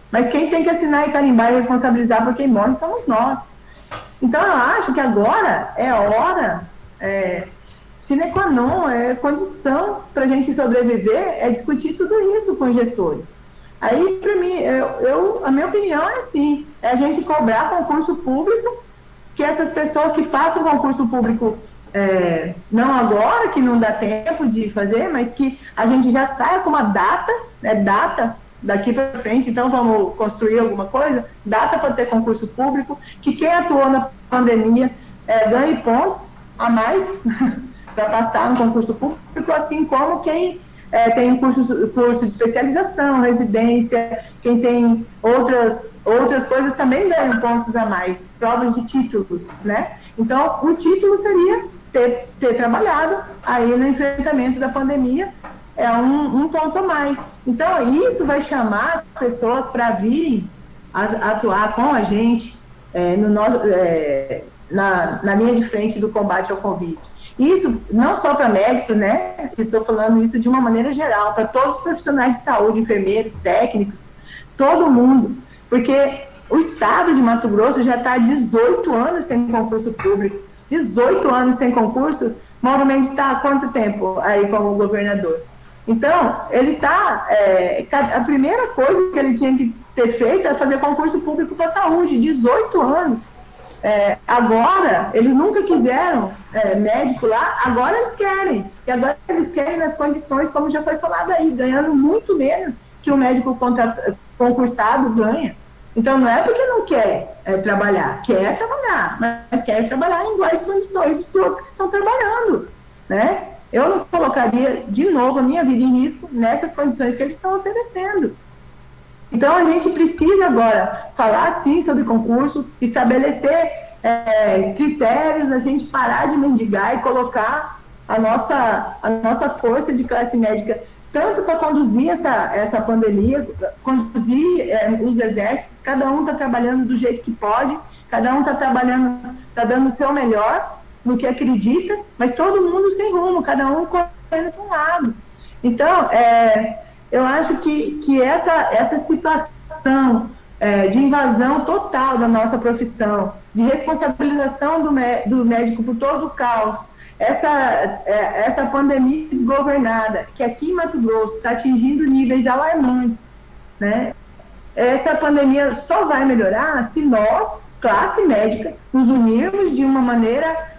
mas quem tem que assinar e carimbar e responsabilizar por quem morre somos nós. Então, eu acho que agora é a hora, sine qua non, condição para a gente sobreviver, é discutir tudo isso com os gestores. Aí, para mim, a minha opinião é assim, é a gente cobrar concurso público, que essas pessoas que façam concurso público, não agora, que não dá tempo de fazer, mas que a gente já saia com uma data, data daqui para frente, então vamos construir alguma coisa, data para ter concurso público, que quem atuou na pandemia ganhe pontos a mais para passar no concurso público, assim como quem tem curso de especialização, residência, quem tem outras coisas também ganham pontos a mais, provas de títulos, né? Então, um título seria ter trabalhado aí no enfrentamento da pandemia, um ponto a mais. Então, isso vai chamar as pessoas para virem atuar com a gente na linha de frente do combate ao Covid. Isso não só para médicos, né? Estou falando isso de uma maneira geral, para todos os profissionais de saúde, enfermeiros, técnicos, todo mundo. Porque o estado de Mato Grosso já está há 18 anos sem concurso público. 18 anos sem concurso, Mauro Mendes está há quanto tempo aí como governador? Então, ele está... a primeira coisa que ele tinha que ter feito é fazer concurso público para a saúde, 18 anos. Agora, eles nunca quiseram médico lá, agora eles querem. E agora eles querem nas condições, como já foi falado aí, ganhando muito menos que o médico concursado ganha. Então, não é porque não quer trabalhar, quer trabalhar, mas quer trabalhar em iguais condições dos outros que estão trabalhando, né? Eu não colocaria, de novo, a minha vida em risco nessas condições que eles estão oferecendo. Então, a gente precisa agora falar, sim, sobre concurso, estabelecer critérios, a gente parar de mendigar e colocar a nossa força de classe médica tanto para conduzir essa pandemia, conduzir os exércitos, cada um está trabalhando do jeito que pode, cada um está trabalhando, está dando o seu melhor no que acredita, mas todo mundo sem rumo, cada um correndo para um lado. Então, eu acho que essa situação de invasão total da nossa profissão, de responsabilização do médico por todo o caos, essa pandemia desgovernada, que aqui em Mato Grosso está atingindo níveis alarmantes, né? Essa pandemia só vai melhorar se nós, classe médica, nos unirmos de uma maneira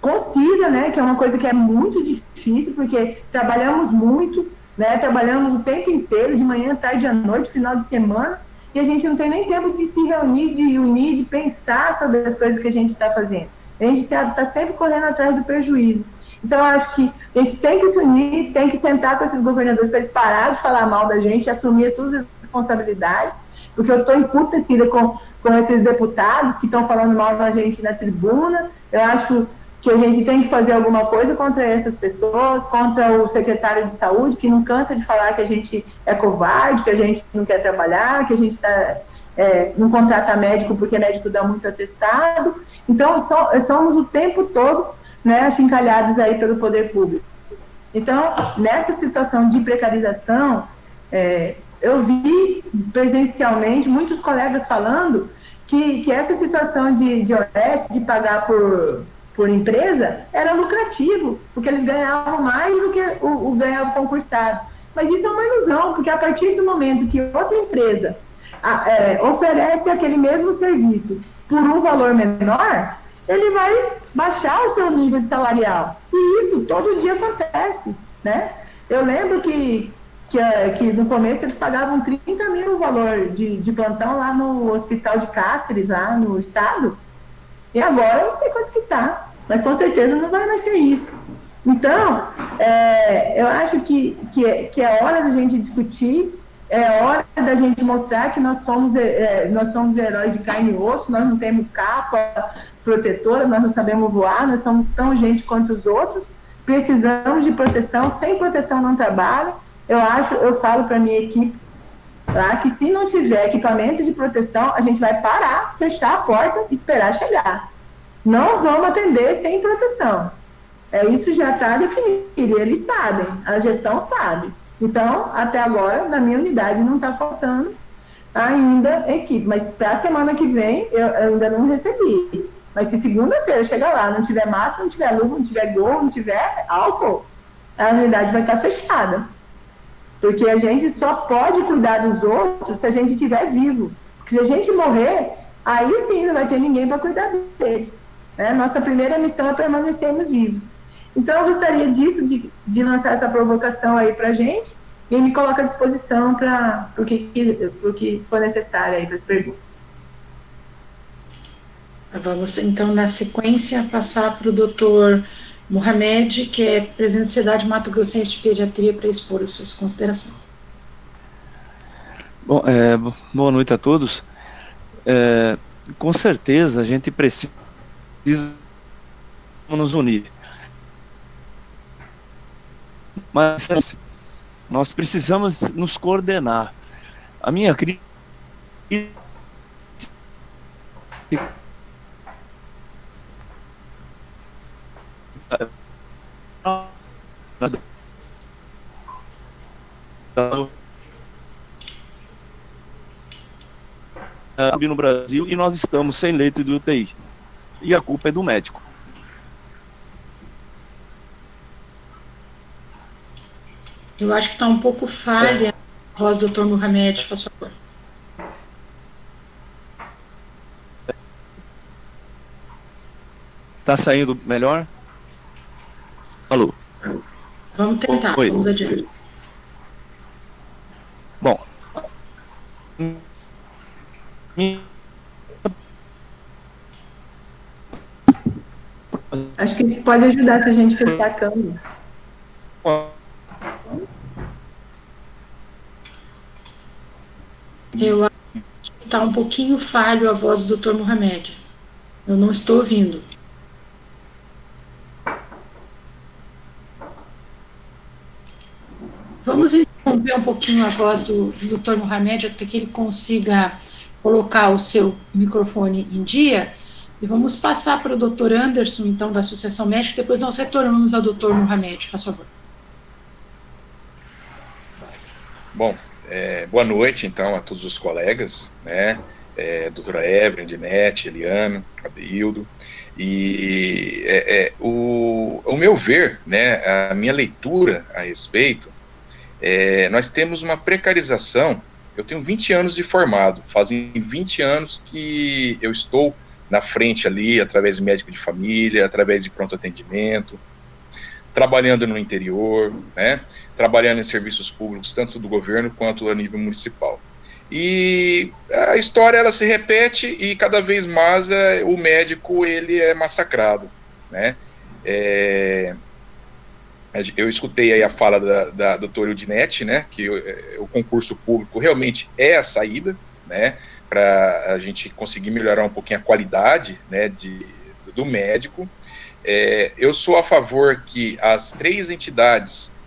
concisa, né? Que é uma coisa que é muito difícil, porque trabalhamos muito, né? Trabalhamos o tempo inteiro, de manhã, tarde, à noite, final de semana, e a gente não tem nem tempo de se reunir, de unir, de pensar sobre as coisas que a gente está fazendo. A gente está sempre correndo atrás do prejuízo. Então, eu acho que a gente tem que se unir, tem que sentar com esses governadores para eles pararem de falar mal da gente, assumir as suas responsabilidades, porque eu estou emputecida com esses deputados que estão falando mal da gente na tribuna. Eu acho que a gente tem que fazer alguma coisa contra essas pessoas, contra o secretário de saúde, que não cansa de falar que a gente é covarde, que a gente não quer trabalhar, que a gente não contrata médico porque médico dá muito atestado. Então, somos o tempo todo, né, achincalhados aí pelo poder público. Então, nessa situação de precarização, eu vi presencialmente muitos colegas falando que essa situação de OS, de pagar por empresa, era lucrativo, porque eles ganhavam mais do que o ganhava concursado. Mas isso é uma ilusão, porque a partir do momento que outra empresa oferece aquele mesmo serviço por um valor menor, ele vai baixar o seu nível salarial. E isso todo dia acontece, né? Eu lembro que no começo eles pagavam 30 mil o valor de plantão lá no hospital de Cáceres, lá no estado, e agora eu não sei quanto que está, mas com certeza não vai mais ser isso. Então, eu acho que é hora da gente discutir, é hora da gente mostrar que nós somos heróis de carne e osso, nós não temos capa protetora, nós não sabemos voar, nós somos tão gente quanto os outros, precisamos de proteção, sem proteção não trabalha. Eu falo para a minha equipe lá que se não tiver equipamento de proteção, a gente vai parar, fechar a porta e esperar chegar. Não vamos atender sem proteção. Isso já está definido, e eles sabem, a gestão sabe. Então, até agora, na minha unidade, não está faltando ainda equipe, mas para a semana que vem, eu ainda não recebi. Mas se segunda-feira chegar lá, não tiver máscara, não tiver luva, não tiver gorro, não tiver álcool, a unidade vai estar fechada. Porque a gente só pode cuidar dos outros se a gente estiver vivo. Porque se a gente morrer, aí sim não vai ter ninguém para cuidar deles. Né? Nossa primeira missão é permanecermos vivos. Então, eu gostaria disso, de lançar essa provocação aí para a gente, e me coloco à disposição para o que for necessário aí para as perguntas. Vamos, então, na sequência, passar para o doutor Mohamed, que é presidente da Sociedade Mato Grossense de Pediatria, para expor as suas considerações. Bom, boa noite a todos. Com certeza, a gente precisa nos unir. Mas nós precisamos nos coordenar. A minha crítica no Brasil, e nós estamos sem leito de UTI. E a culpa é do médico. Eu acho que está um pouco falha a voz do doutor Mohamed, por favor. Está saindo melhor? Alô? Vamos tentar, Oi. Vamos adiante. Bom, Acho que isso pode ajudar se a gente fechar a câmera. Eu acho que está um pouquinho falho a voz do doutor Mohamed. Eu não estou ouvindo. Vamos interromper um pouquinho a voz do doutor Mohamed até que ele consiga colocar o seu microfone em dia, e vamos passar para o doutor Anderson, então, da Associação Médica, depois nós retornamos ao doutor Mohamed, por favor. Bom, boa noite, então, a todos os colegas, né, doutora Evelyn, Dinete, Eliano, Adeildo, E o meu ver, né, a minha leitura a respeito, nós temos uma precarização. Eu tenho 20 anos de formado, fazem 20 anos que eu estou na frente ali, através de médico de família, através de pronto atendimento, trabalhando no interior, né, trabalhando em serviços públicos, tanto do governo quanto a nível municipal. E a história, ela se repete, e cada vez mais o médico, ele é massacrado, né. Eu escutei aí a fala da doutora Udinete, né, que o concurso público realmente é a saída, né, para a gente conseguir melhorar um pouquinho a qualidade, né, do médico. Eu sou a favor que as 3 entidades,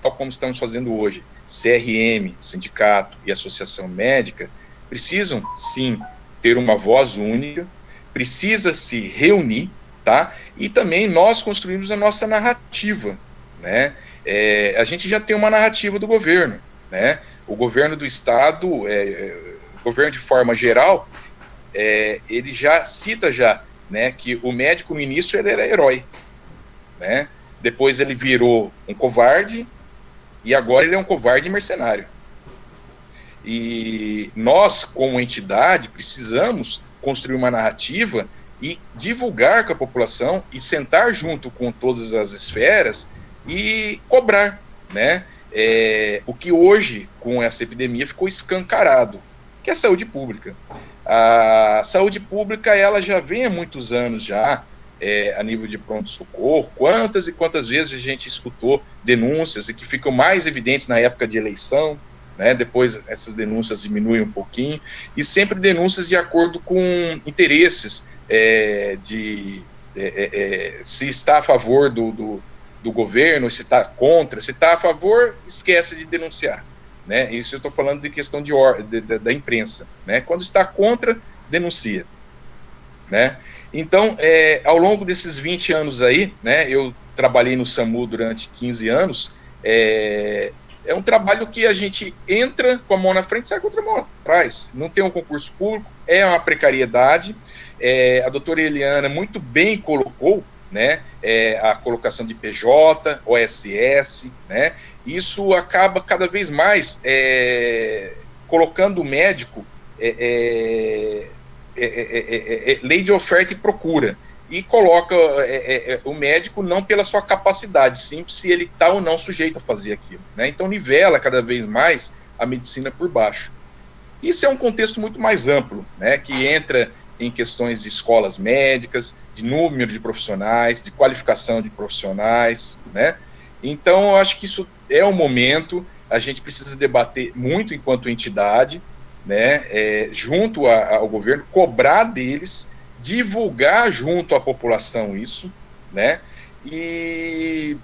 tal como estamos fazendo hoje, CRM, sindicato e associação médica, precisam sim ter uma voz única, precisa se reunir, tá? E também nós construímos a nossa narrativa, né? A gente já tem uma narrativa do governo, né? O governo do estado, o governo de forma geral, ele já cita né, que o médico no início ele era herói, né? Depois ele virou um covarde e agora ele é um covarde mercenário. E nós, como entidade, precisamos construir uma narrativa e divulgar com a população e sentar junto com todas as esferas e cobrar, né? O que hoje, com essa epidemia, ficou escancarado, que é a saúde pública. A saúde pública, ela já vem há muitos anos já, a nível de pronto-socorro. Quantas e quantas vezes a gente escutou denúncias e que ficam mais evidentes na época de eleição, né? Depois essas denúncias diminuem um pouquinho, e sempre denúncias de acordo com interesses, se está a favor do governo, se está contra. Se está a favor, esquece de denunciar, né? Isso eu estou falando de questão da imprensa, né? Quando está contra, denuncia, né? Então, ao longo desses 20 anos aí, né, eu trabalhei no SAMU durante 15 anos, é um trabalho que a gente entra com a mão na frente e sai com a outra mão atrás. Não tem um concurso público, é uma precariedade. A doutora Eliana muito bem colocou, né, a colocação de PJ, OSS, né, isso acaba cada vez mais colocando o médico lei de oferta e procura, e coloca o médico não pela sua capacidade, sim se ele está ou não sujeito a fazer aquilo, né? Então nivela cada vez mais a medicina por baixo. Isso é um contexto muito mais amplo, né, que entra em questões de escolas médicas, de número de profissionais, de qualificação de profissionais, né? Então eu acho que isso é um momento, a gente precisa debater muito enquanto entidade, né, junto ao governo, cobrar deles, divulgar junto à população isso, né, e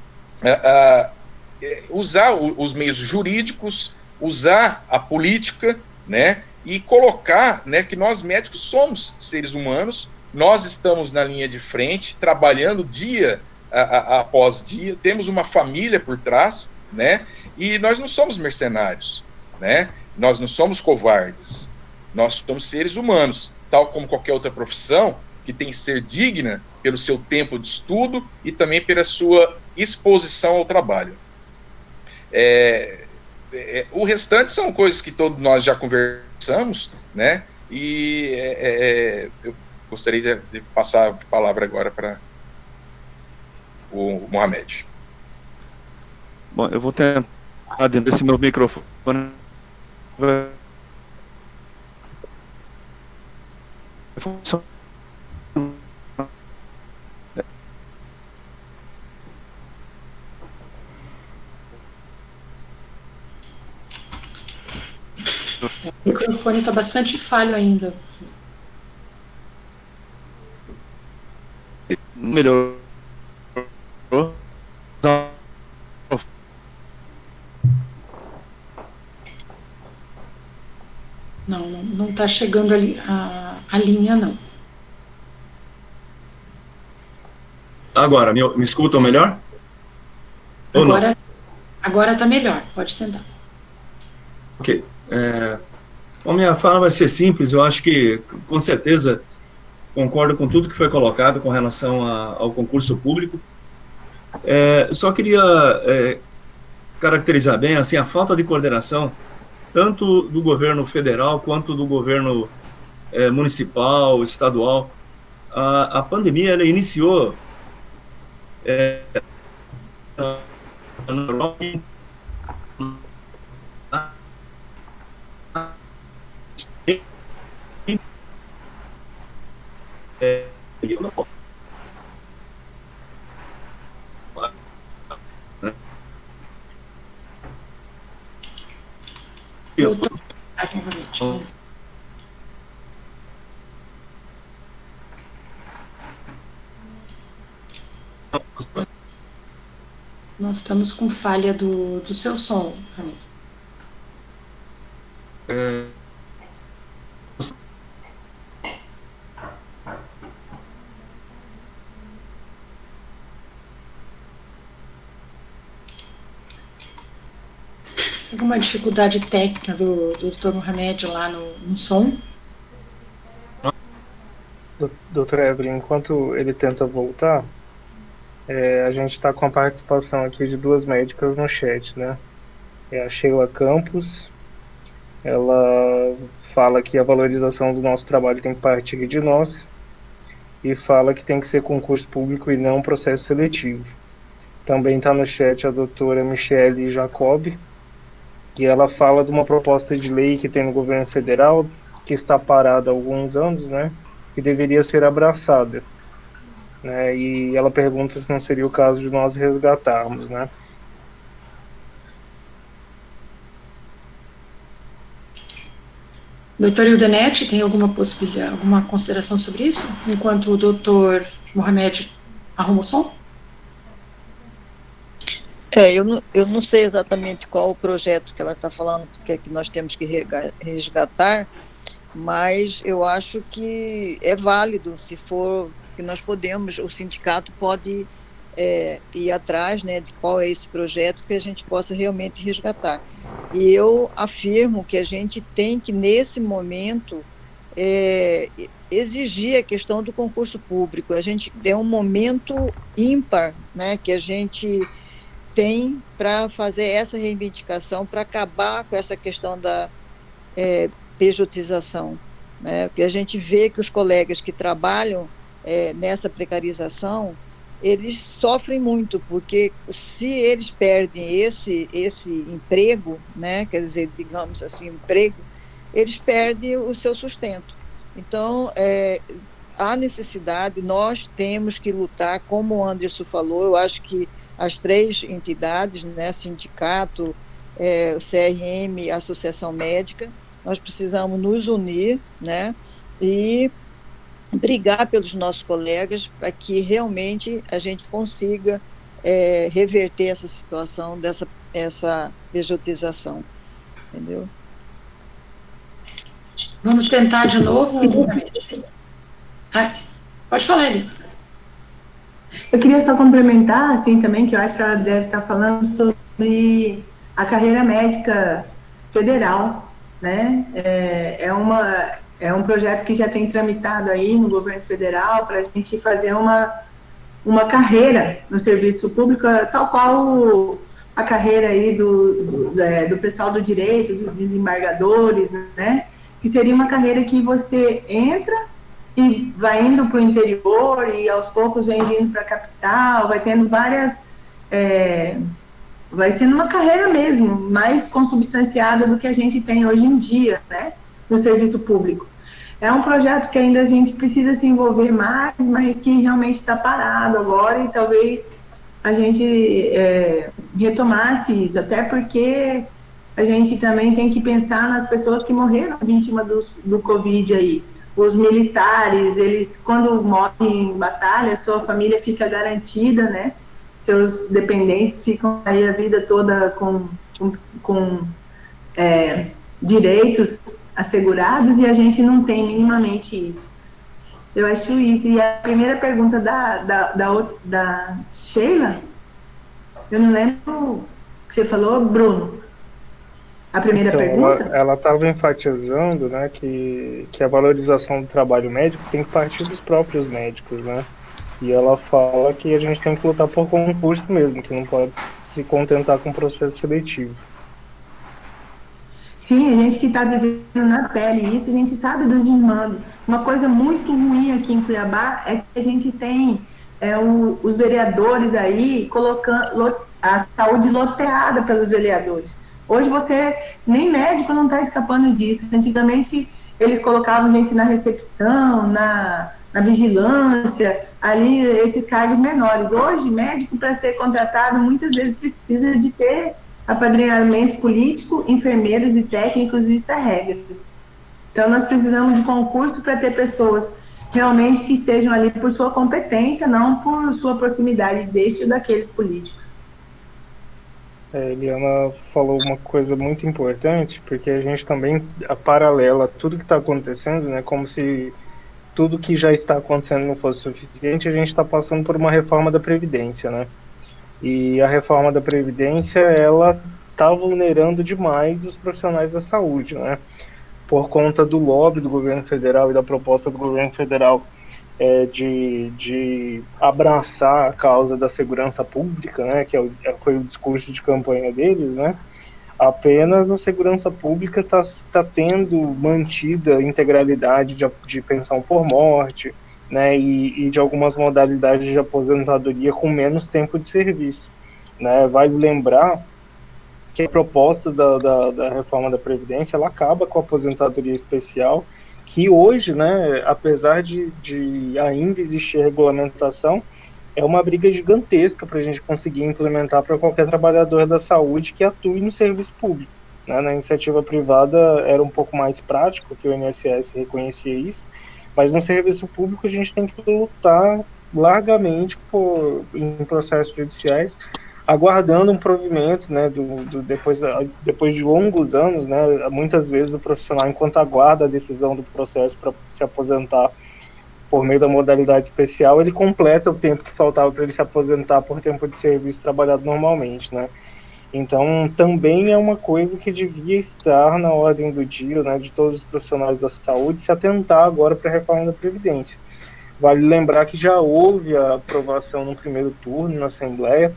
usar os meios jurídicos, usar a política, né, e colocar, né, que nós médicos somos seres humanos, nós estamos na linha de frente, trabalhando dia após dia, temos uma família por trás, né, e nós não somos mercenários, né, nós não somos covardes, nós somos seres humanos, tal como qualquer outra profissão, que tem que ser digna pelo seu tempo de estudo e também pela sua exposição ao trabalho. O restante são coisas que todos nós já conversamos, né? E eu gostaria de passar a palavra agora para o Mohamed. Bom, eu vou tentar dentro desse meu microfone. O microfone está bastante falho ainda. Melhorou? Não está chegando ali a linha, não. Agora, me escutam melhor? Ou não? Agora está melhor, pode tentar. Ok. A minha fala vai ser simples. Eu acho que, com certeza, concordo com tudo que foi colocado com relação ao concurso público. Só queria caracterizar bem assim, a falta de coordenação, tanto do governo federal quanto do governo municipal, estadual. A pandemia ela iniciou Nós estamos com falha do seu som, Ramiro. Alguma dificuldade técnica do Dr. Mohamed lá no som? Doutor Evelyn, enquanto ele tenta voltar, a gente está com a participação aqui de duas médicas no chat, né? É a Sheila Campos, ela fala que a valorização do nosso trabalho tem que partir de nós e fala que tem que ser concurso público e não processo seletivo. Também está no chat a doutora Michele Jacob, e ela fala de uma proposta de lei que tem no governo federal, que está parada há alguns anos, né, que deveria ser abraçada, né, e ela pergunta se não seria o caso de nós resgatarmos, né. Doutor Ildenete, tem alguma possibilidade, alguma consideração sobre isso? Enquanto o doutor Mohamed arruma o som? Eu não sei exatamente qual o projeto que ela está falando, porque é que nós temos que resgatar, mas eu acho que é válido, se for que nós podemos, o sindicato pode ir atrás, né, de qual é esse projeto que a gente possa realmente resgatar. E eu afirmo que a gente tem que, nesse momento, exigir a questão do concurso público. A gente é um momento ímpar, né, que a gente tem para fazer essa reivindicação, para acabar com essa questão da pejotização, né? Porque a gente vê que os colegas que trabalham nessa precarização, eles sofrem muito, porque se eles perdem esse emprego, né, quer dizer, digamos assim, emprego, eles perdem o seu sustento. Então, há necessidade, nós temos que lutar, como o Anderson falou, eu acho que as três entidades, né, sindicato, o CRM, a Associação Médica, nós precisamos nos unir, né, e brigar pelos nossos colegas para que realmente a gente consiga reverter essa situação essa pejotização, entendeu? Vamos tentar de novo? Pode falar, Eli. Eu queria só complementar, assim, também, que eu acho que ela deve estar falando sobre a carreira médica federal, né? É um projeto que já tem tramitado aí no governo federal para a gente fazer uma carreira no serviço público, tal qual a carreira aí do pessoal do direito, dos desembargadores, né? Que seria uma carreira que você entra e vai indo para o interior e aos poucos vem vindo para a capital, vai tendo várias... vai sendo uma carreira mesmo, mais consubstanciada do que a gente tem hoje em dia, né, no serviço público. É um projeto que ainda a gente precisa se envolver mais, mas que realmente está parado agora e talvez a gente retomasse isso, até porque a gente também tem que pensar nas pessoas que morreram vítimas do Covid aí. Os militares, eles, quando morrem em batalha, sua família fica garantida, né? Seus dependentes ficam aí a vida toda com direitos assegurados e a gente não tem minimamente isso. Eu acho isso. E a primeira pergunta da Sheila, eu não lembro o que você falou, Bruno. a primeira Então, pergunta? ela estava enfatizando, né, que a valorização do trabalho médico tem que partir dos próprios médicos, né? E ela fala que a gente tem que lutar por concurso mesmo, que não pode se contentar com o processo seletivo. Sim, a gente que está vivendo na pele isso, a gente sabe dos desmandos. Uma coisa muito ruim aqui em Cuiabá é que a gente tem os vereadores aí colocando a saúde loteada pelos vereadores. Hoje nem médico não está escapando disso. Antigamente eles colocavam gente na recepção, na vigilância, ali esses cargos menores. Hoje, médico, para ser contratado, muitas vezes precisa de ter apadrinhamento político, enfermeiros e técnicos, isso é regra. Então, nós precisamos de concurso para ter pessoas realmente que estejam ali por sua competência, não por sua proximidade deste ou daqueles políticos. Eliana falou uma coisa muito importante, porque a gente também, paralela a tudo que está acontecendo, né, como se tudo que já está acontecendo não fosse suficiente, a gente está passando por uma reforma da Previdência, né? E a reforma da Previdência, ela está vulnerando demais os profissionais da saúde, né? Por conta do lobby do governo federal e da proposta do governo federal de abraçar a causa da segurança pública, né? Que foi o discurso de campanha deles, né? Apenas a segurança pública está tendo mantida a integralidade de pensão por morte, né, e de algumas modalidades de aposentadoria com menos tempo de serviço, né. Vale lembrar que a proposta da reforma da Previdência, ela acaba com a aposentadoria especial, que hoje, né, apesar de ainda existir regulamentação, é uma briga gigantesca para a gente conseguir implementar para qualquer trabalhador da saúde que atue no serviço público, né. Na iniciativa privada era um pouco mais prático, que o INSS reconhecia isso, mas no serviço público a gente tem que lutar largamente em processos judiciais, aguardando um provimento, né, depois de longos anos, né, muitas vezes o profissional, enquanto aguarda a decisão do processo para se aposentar por meio da modalidade especial, ele completa o tempo que faltava para ele se aposentar por tempo de serviço trabalhado normalmente, né. Então, também é uma coisa que devia estar na ordem do dia, né, de todos os profissionais da saúde, se atentar agora para a reforma da Previdência. Vale lembrar que já houve a aprovação no primeiro turno na Assembleia.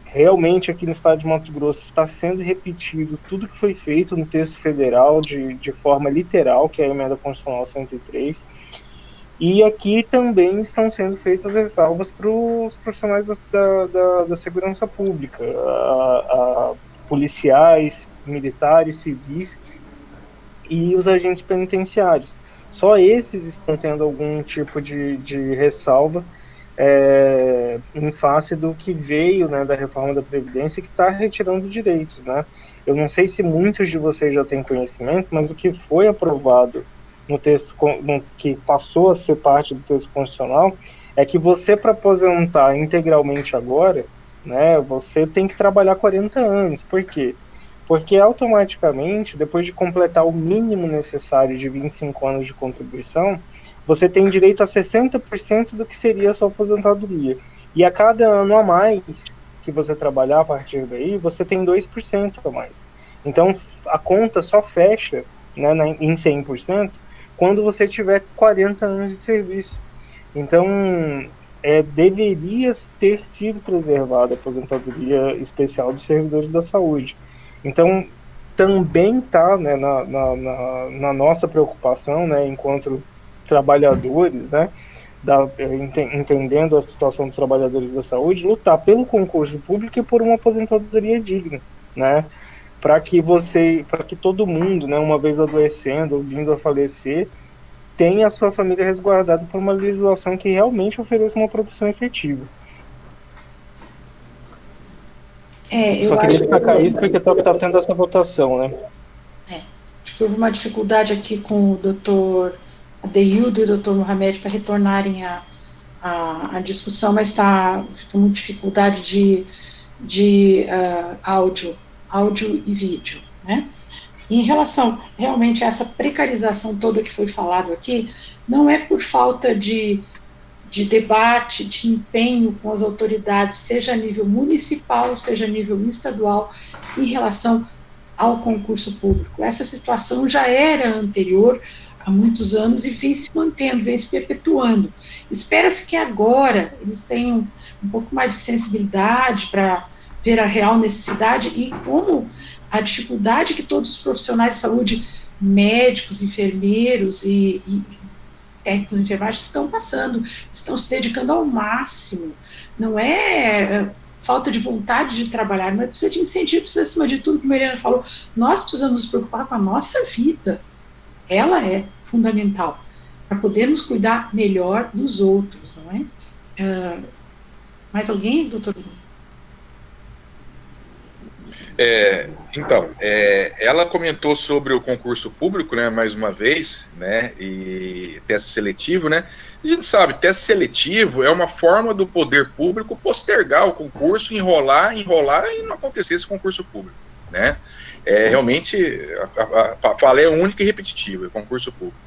Realmente, aqui no estado de Mato Grosso, está sendo repetido tudo que foi feito no texto federal de forma literal, que é a Emenda Constitucional 103. E aqui também estão sendo feitas ressalvas para os profissionais da segurança pública, a policiais, militares, civis e os agentes penitenciários. Só esses estão tendo algum tipo de ressalva em face do que veio, né, da reforma da Previdência, que está retirando direitos, né? Eu não sei se muitos de vocês já têm conhecimento, mas o que foi aprovado no texto, que passou a ser parte do texto constitucional, é que você, para aposentar integralmente agora, né, você tem que trabalhar 40 anos. Por quê? Porque automaticamente, depois de completar o mínimo necessário de 25 anos de contribuição, você tem direito a 60% do que seria a sua aposentadoria. E a cada ano a mais que você trabalhar a partir daí, você tem 2% a mais. Então, a conta só fecha, né, em 100%, quando você tiver 40 anos de serviço. Então, deveria ter sido preservada a aposentadoria especial dos servidores da saúde. Então, também está, né, na nossa preocupação, né, enquanto trabalhadores, né, entendendo a situação dos trabalhadores da saúde, lutar pelo concurso público e por uma aposentadoria digna, né, para que todo mundo, né, uma vez adoecendo ou vindo a falecer, tenha a sua família resguardada por uma legislação que realmente ofereça uma proteção efetiva. Só queria destacar isso porque está tendo essa votação, né? Acho que houve uma dificuldade aqui com o doutor Adeildo e o doutor Mohamed para retornarem a discussão, mas está com dificuldade de áudio e vídeo, né? Em relação realmente a essa precarização toda que foi falado aqui, não é por falta de debate, de empenho com as autoridades, seja a nível municipal, seja a nível estadual, em relação ao concurso público. Essa situação já era anterior há muitos anos e vem se mantendo, vem se perpetuando. Espera-se que agora eles tenham um pouco mais de sensibilidade para ver a real necessidade e como a dificuldade que todos os profissionais de saúde, médicos, enfermeiros e técnicos de enfermagem estão passando, estão se dedicando ao máximo. Não é falta de vontade de trabalhar, mas precisa de incentivo, precisa, acima de tudo, como a Mariana falou, nós precisamos nos preocupar com a nossa vida. Ela é fundamental para podermos cuidar melhor dos outros, não é? Mais alguém, doutor? Então, ela comentou sobre o concurso público, né, mais uma vez, né, e teste seletivo, né. A gente sabe, teste seletivo é uma forma do poder público postergar o concurso, enrolar e não acontecer esse concurso público, né. Realmente, a fala é única e repetitiva, é concurso público.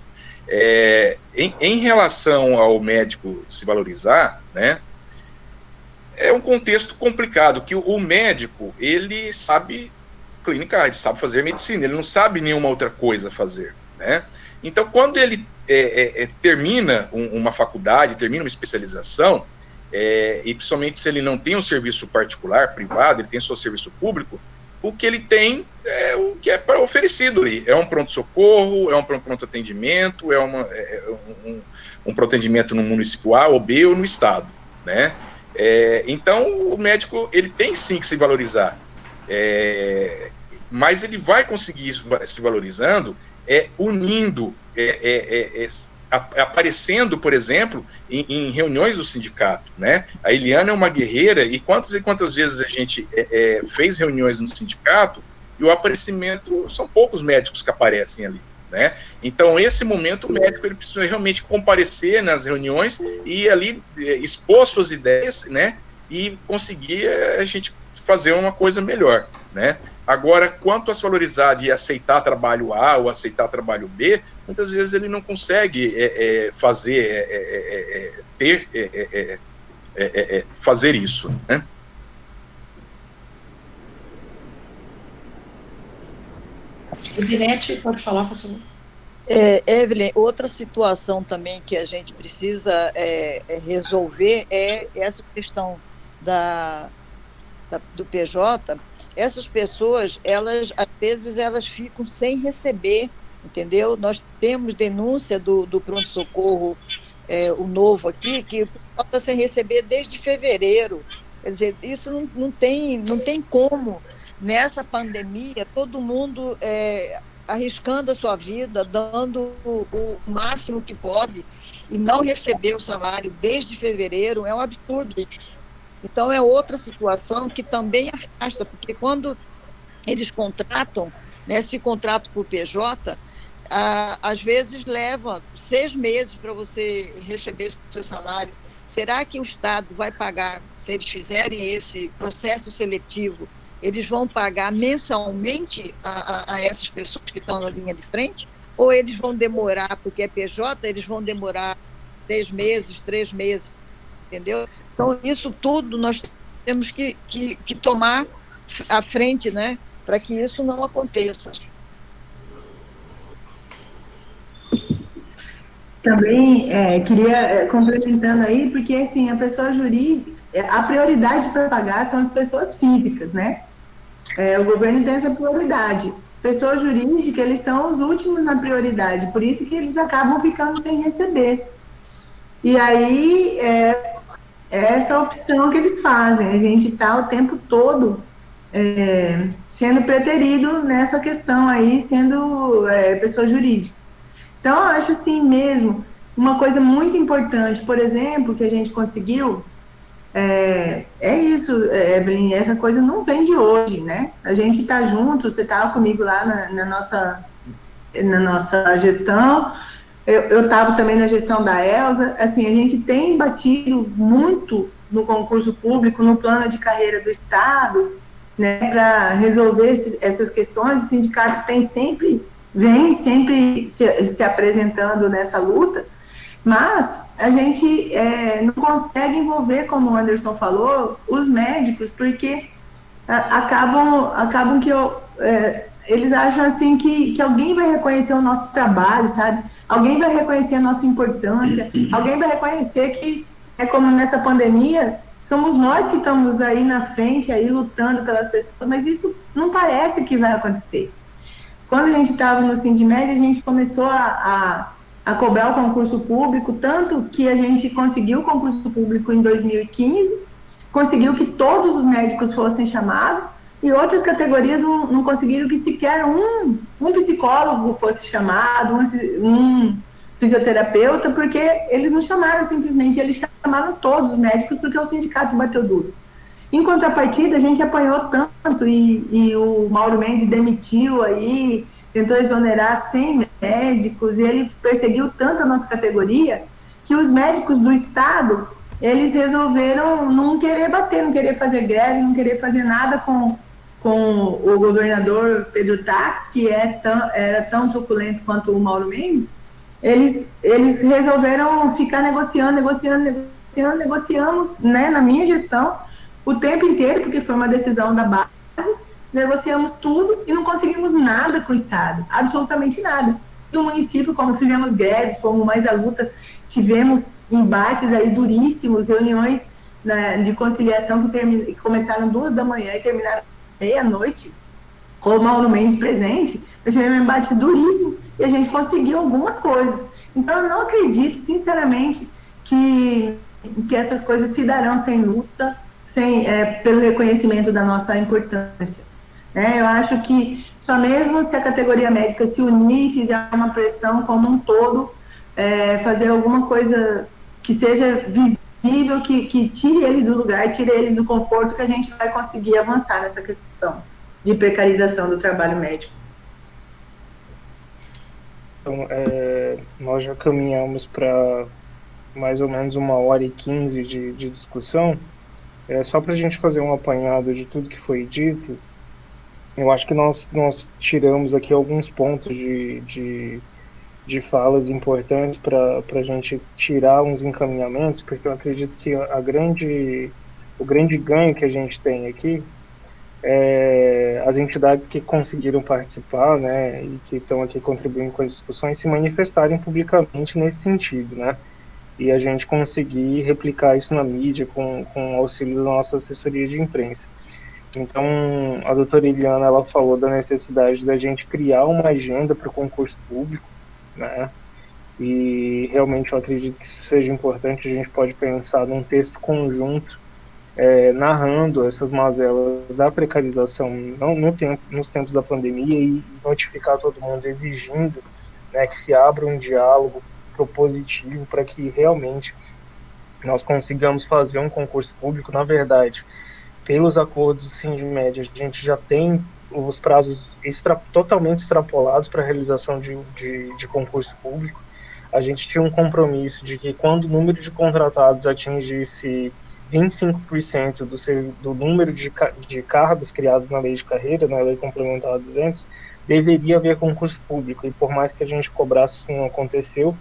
Em relação ao médico se valorizar, né, é um contexto complicado, que o médico, ele sabe clinicar, ele sabe fazer medicina, ele não sabe nenhuma outra coisa fazer, né? Então, quando ele termina uma faculdade, termina uma especialização, e principalmente se ele não tem um serviço particular, privado, ele tem seu serviço público, o que ele tem é o que é oferecido ali, é um pronto-socorro, é um pronto-atendimento, um pronto-atendimento no município A ou B ou no estado, né? Então, o médico, ele tem sim que se valorizar, mas ele vai conseguir se valorizando, unindo, aparecendo, por exemplo, em reuniões do sindicato, né? A Eliana é uma guerreira, e quantas vezes a gente fez reuniões no sindicato, e o aparecimento, são poucos médicos que aparecem ali, né? Então, esse momento, o médico, ele precisa realmente comparecer nas reuniões e ali expor suas ideias, né, e conseguir a gente fazer uma coisa melhor, né? Agora, quanto a se valorizar de aceitar trabalho A ou aceitar trabalho B, muitas vezes ele não consegue fazer isso, né? Edinete, pode falar, por favor. Evelyn, outra situação também que a gente precisa resolver é essa questão do PJ. Essas pessoas, às vezes, elas ficam sem receber, entendeu? Nós temos denúncia do pronto-socorro, o novo aqui, que está sem receber desde fevereiro. Quer dizer, isso não tem como. Nessa pandemia, todo mundo arriscando a sua vida, dando o máximo que pode, e não receber o salário desde fevereiro é um absurdo. Então, é outra situação que também afasta, porque quando eles contratam, né, se contratam por PJ, às vezes leva 6 meses para você receber seu salário. Será que o Estado vai pagar, se eles fizerem esse processo seletivo, eles vão pagar mensalmente a essas pessoas que estão na linha de frente? Ou eles vão demorar, porque é PJ, eles vão demorar 6 meses, 3 meses, entendeu? Então, isso tudo nós temos que tomar à frente, né, para que isso não aconteça. Também queria, complementando aí, porque assim, a pessoa jurídica, a prioridade para pagar são as pessoas físicas, né? O governo tem essa prioridade. Pessoa jurídica, eles são os últimos na prioridade, por isso que eles acabam ficando sem receber. E aí, é essa opção que eles fazem, a gente está o tempo todo sendo preterido nessa questão aí, sendo pessoa jurídica. Então, eu acho assim mesmo, uma coisa muito importante, por exemplo, que a gente conseguiu, isso, Evelyn, essa coisa não vem de hoje, né? A gente está junto, você estava comigo lá na nossa gestão, eu estava também na gestão da Elza, assim, a gente tem batido muito no concurso público, no plano de carreira do Estado, né, para resolver essas questões. O sindicato vem sempre se apresentando nessa luta, mas a gente não consegue envolver, como o Anderson falou, os médicos, porque acabam que eles acham assim que alguém vai reconhecer o nosso trabalho, sabe? Alguém vai reconhecer a nossa importância, alguém vai reconhecer que, como nessa pandemia, somos nós que estamos aí na frente, aí lutando pelas pessoas, mas isso não parece que vai acontecer. Quando a gente estava no Sindmed, a gente começou a cobrar o concurso público, tanto que a gente conseguiu o concurso público em 2015, conseguiu que todos os médicos fossem chamados, e outras categorias não conseguiram que sequer um psicólogo fosse chamado, um fisioterapeuta, porque eles não chamaram simplesmente, eles chamaram todos os médicos porque o sindicato bateu duro. Em contrapartida, a gente apanhou tanto e o Mauro Mendes demitiu aí, tentou exonerar 100 médicos, e ele perseguiu tanto a nossa categoria que os médicos do Estado, eles resolveram não querer bater, não querer fazer greve, não querer fazer nada com o governador Pedro Tax, que era tão truculento quanto o Mauro Mendes. Eles resolveram ficar negociamos, né, na minha gestão, o tempo inteiro, porque foi uma decisão da base, negociamos tudo e não conseguimos nada com o Estado, absolutamente nada. E o município, como fizemos greve, fomos mais à luta, tivemos embates aí duríssimos, reuniões, né, de conciliação que começaram 2 da manhã e terminaram meia-noite, com o Mauro Mendes presente. Nós tivemos embates duríssimos e a gente conseguiu algumas coisas. Então, eu não acredito, sinceramente, que essas coisas se darão sem luta, pelo reconhecimento da nossa importância. Eu acho que só mesmo se a categoria médica se unir e fizer uma pressão como um todo, fazer alguma coisa que seja visível, que tire eles do lugar, tire eles do conforto, que a gente vai conseguir avançar nessa questão de precarização do trabalho médico. Então, nós já caminhamos para mais ou menos 1h15 de discussão. Só para a gente fazer um apanhado de tudo que foi dito, eu acho que nós tiramos aqui alguns pontos de falas importantes para a gente tirar uns encaminhamentos, porque eu acredito que o grande ganho que a gente tem aqui é as entidades que conseguiram participar, né, e que estão aqui contribuindo com as discussões, se manifestarem publicamente nesse sentido, né, e a gente conseguir replicar isso na mídia com o auxílio da nossa assessoria de imprensa. Então, a doutora Eliana, ela falou da necessidade da gente criar uma agenda para o concurso público, né? E realmente eu acredito que isso seja importante. A gente pode pensar num texto conjunto, narrando essas mazelas da precarização nos tempos da pandemia, e notificar todo mundo, exigindo, né, que se abra um diálogo propositivo para que realmente nós consigamos fazer um concurso público. Na verdade, pelos acordos do Sindmed, a gente já tem os prazos totalmente extrapolados para a realização de concurso público. A gente tinha um compromisso de que quando o número de contratados atingisse 25% do número de cargos criados na lei de carreira, na lei complementar 200, deveria haver concurso público, e por mais que a gente cobrasse, isso não aconteceu.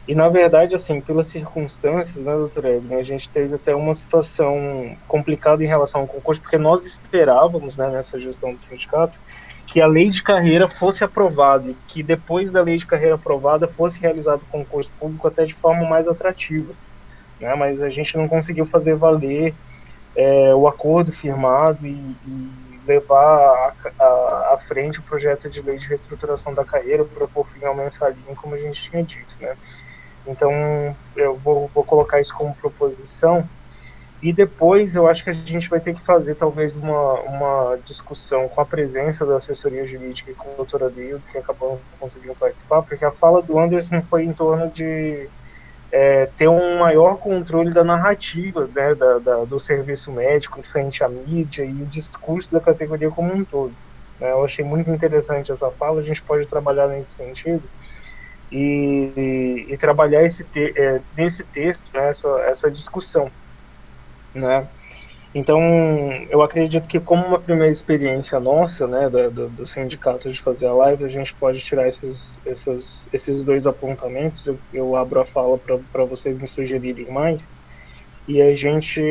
E, na verdade, assim, pelas circunstâncias, né, doutora Evelyn, a gente teve até uma situação complicada em relação ao concurso, porque nós esperávamos, né, nessa gestão do sindicato, que a lei de carreira fosse aprovada, e que depois da lei de carreira aprovada fosse realizado o concurso público até de forma mais atrativa, né, mas a gente não conseguiu fazer valer o acordo firmado e levar à frente o projeto de lei de reestruturação da carreira para pôr fim ao mensalinho, como a gente tinha dito, né. Então, eu vou colocar isso como proposição, e depois eu acho que a gente vai ter que fazer talvez uma discussão com a presença da assessoria jurídica e com a doutora Deildo, que acabou não conseguindo participar, porque a fala do Anderson foi em torno de ter um maior controle da narrativa, né, do serviço médico frente à mídia e o discurso da categoria como um todo, né. Eu achei muito interessante essa fala, a gente pode trabalhar nesse sentido, e trabalhar nesse texto, né, essa discussão, né. Então, eu acredito que como uma primeira experiência nossa, né, do sindicato de fazer a live, a gente pode tirar esses 2 apontamentos. Eu abro a fala para vocês me sugerirem mais, e a gente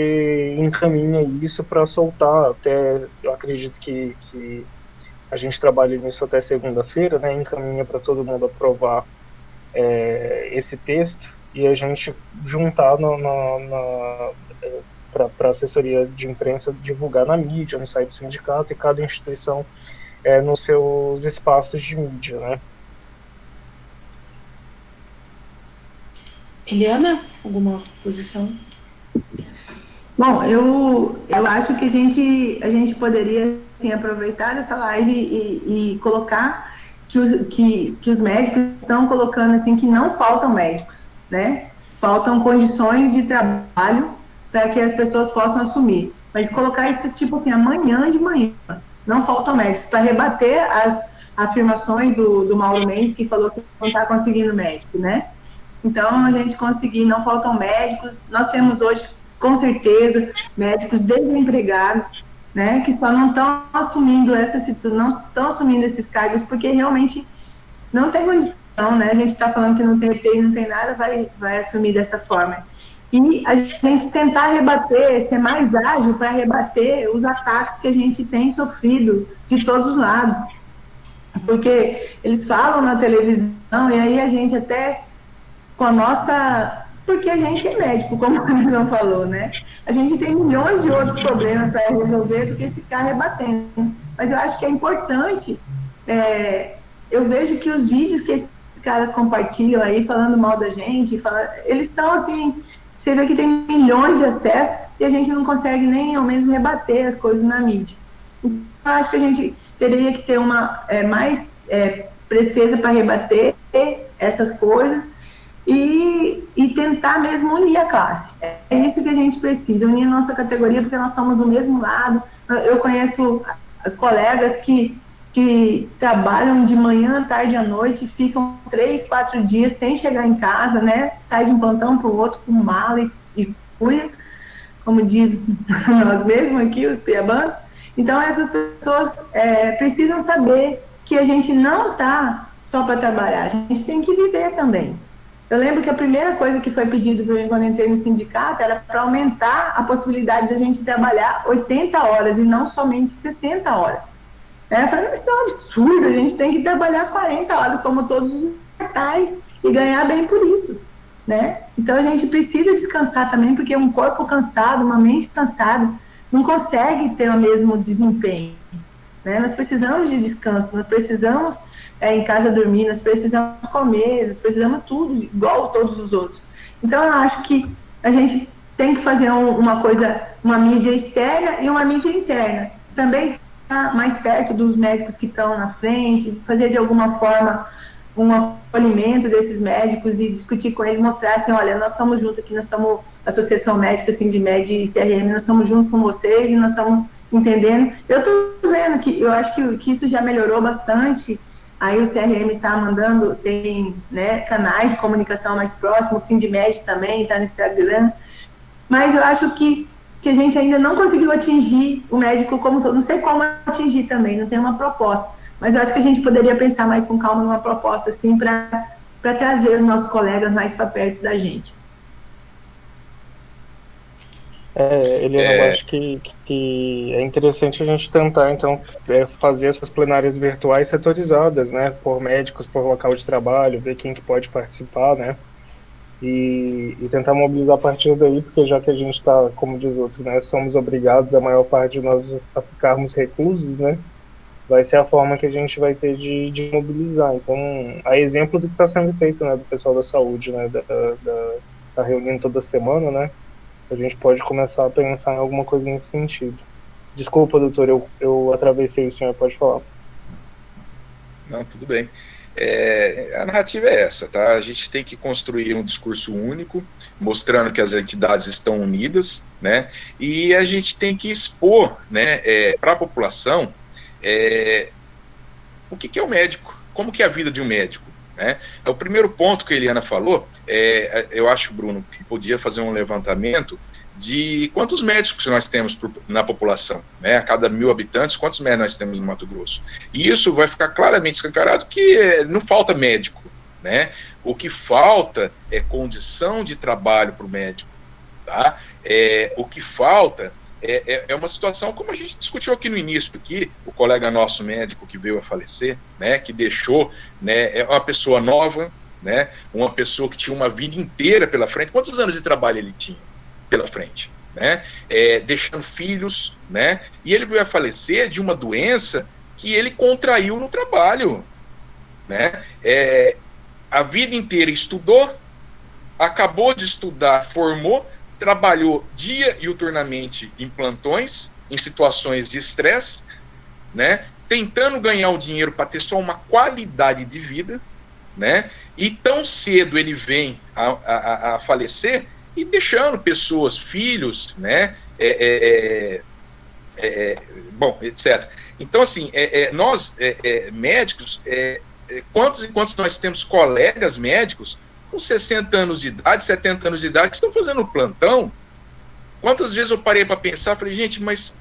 encaminha isso para soltar até, eu acredito que a gente trabalha nisso até segunda-feira, né, encaminha para todo mundo aprovar esse texto e a gente juntar para a assessoria de imprensa divulgar na mídia, no site do sindicato, e cada instituição nos seus espaços de mídia, né? Eliana, alguma posição? Bom, eu acho que a gente poderia assim, aproveitar dessa live e colocar que os médicos estão colocando assim que não faltam médicos, né? Faltam condições de trabalho para que as pessoas possam assumir. Mas colocar isso tipo assim, amanhã de manhã, não faltam médicos, para rebater as afirmações do Mauro Mendes, que falou que não está conseguindo médico, né? Então, a gente conseguir, não faltam médicos, nós temos hoje, com certeza, médicos desempregados, né, que só não estão assumindo não estão assumindo esses cargos porque realmente não tem condição, né, a gente está falando que não tem UTI, não tem nada, vai assumir dessa forma. E a gente tentar rebater, ser mais ágil para rebater os ataques que a gente tem sofrido de todos os lados. Porque eles falam na televisão e aí a gente até com a nossa... Porque a gente é médico, como a Emerson falou, né? A gente tem milhões de outros problemas para resolver do que ficar rebatendo. Mas eu acho que é importante... eu vejo que os vídeos que esses caras compartilham aí, falando mal da gente, eles são assim... Você vê que tem milhões de acessos e a gente não consegue nem, ao menos, rebater as coisas na mídia. Então, eu acho que a gente teria que ter mais presteza para rebater essas coisas e tentar mesmo unir a classe. É isso que a gente precisa, unir a nossa categoria, porque nós somos do mesmo lado. Eu conheço colegas que trabalham de manhã, tarde à noite, ficam 3, 4 dias sem chegar em casa, né? Sai de um plantão para o outro com mala e cuia, como diz nós mesmos aqui, os piabanos. Então, essas pessoas precisam saber que a gente não está só para trabalhar, a gente tem que viver também. Eu lembro que a primeira coisa que foi pedido para mim quando eu entrei no sindicato era para aumentar a possibilidade da gente trabalhar 80 horas e não somente 60 horas. Eu falei, isso é um absurdo, a gente tem que trabalhar 40 horas como todos os mortais e ganhar bem por isso, né? Então a gente precisa descansar também, porque um corpo cansado, uma mente cansada, não consegue ter o mesmo desempenho, né? Nós precisamos de descanso, nós precisamos em casa dormir, nós precisamos comer, nós precisamos tudo, igual todos os outros. Então eu acho que a gente tem que fazer uma mídia externa e uma mídia interna. Também mais perto dos médicos que estão na frente, fazer de alguma forma um acolhimento desses médicos e discutir com eles, mostrar assim, olha, nós estamos juntos aqui, nós somos Associação Médica, Sindimed e CRM, nós estamos juntos com vocês e nós estamos entendendo. Eu estou vendo que, eu acho que isso já melhorou bastante, aí o CRM está mandando, tem, né, canais de comunicação mais próximos, o Sindimed também está no Instagram, mas eu acho que a gente ainda não conseguiu atingir o médico como todo. Não sei como atingir também, não tem uma proposta. Mas eu acho que a gente poderia pensar mais com calma numa proposta, assim, para trazer os nossos colegas mais para perto da gente. Eliana, eu acho que é interessante a gente tentar, então, fazer essas plenárias virtuais setorizadas, né? Por médicos, por local de trabalho, ver quem que pode participar, né? E tentar mobilizar a partir daí, porque já que a gente está, como diz outro, né, somos obrigados, a maior parte de nós, a ficarmos reclusos, né, vai ser a forma que a gente vai ter de mobilizar. Então, a exemplo do que está sendo feito, né, do pessoal da saúde, né, tá reunindo toda semana, né, a gente pode começar a pensar em alguma coisa nesse sentido. Desculpa, doutor, eu atravessei o senhor, pode falar. Não, tudo bem. A narrativa é essa, tá? A gente tem que construir um discurso único, mostrando que as entidades estão unidas, né? E a gente tem que expor, né, para a população o que é o médico, como que é a vida de um médico, né? O primeiro ponto que a Eliana falou, eu acho, Bruno, que podia fazer um levantamento de quantos médicos nós temos na população, né? A cada 1.000 habitantes, quantos médicos nós temos no Mato Grosso. E isso vai ficar claramente escancarado que não falta médico, né? O que falta é condição de trabalho para o médico, tá? O que falta é uma situação como a gente discutiu aqui no início, aqui, o colega nosso médico que veio a falecer, né, que deixou, né, é uma pessoa nova, né, uma pessoa que tinha uma vida inteira pela frente. Quantos anos de trabalho ele tinha pela frente? Né, deixando filhos, né, e ele veio a falecer de uma doença que ele contraiu no trabalho, né, a vida inteira estudou, acabou de estudar, formou, trabalhou dia e diuturnamente em plantões, em situações de estresse, né, tentando ganhar o dinheiro para ter só uma qualidade de vida, né, e tão cedo ele vem a falecer e deixando pessoas, filhos, né, bom, etc. Então, assim, nós, médicos, quantos e quantos nós temos colegas médicos com 60 anos de idade, 70 anos de idade, que estão fazendo plantão? Quantas vezes eu parei para pensar, falei, gente, mas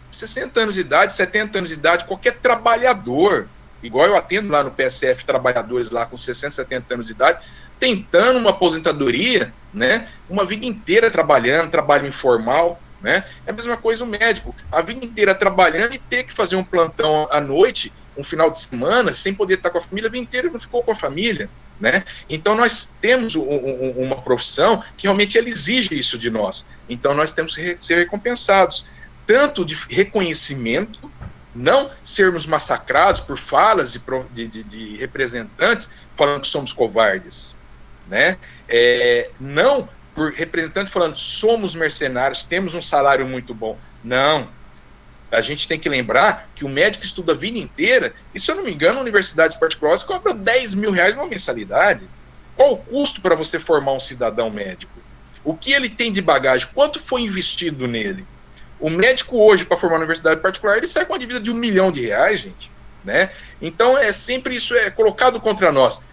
60 anos de idade, 70 anos de idade, qualquer trabalhador, igual eu atendo lá no PSF, trabalhadores lá com 60, 70 anos de idade, tentando uma aposentadoria, né, uma vida inteira trabalhando, trabalho informal, né, é a mesma coisa o médico, a vida inteira trabalhando e ter que fazer um plantão à noite, um final de semana, sem poder estar com a família, a vida inteira não ficou com a família, né? Então nós temos uma profissão que realmente ela exige isso de nós, então nós temos que ser recompensados, tanto de reconhecimento, não sermos massacrados por falas de representantes falando que somos covardes, né? Não por representantes falando somos mercenários, temos um salário muito bom, não. A gente tem que lembrar que o médico estuda a vida inteira, e se eu não me engano, universidades particulares cobram 10 mil reais numa mensalidade. Qual o custo para você formar um cidadão médico? O que ele tem de bagagem? Quanto foi investido nele? O médico hoje, para formar uma universidade particular, ele sai com uma dívida de R$1 milhão, gente. Né? Então, sempre isso é colocado contra nós.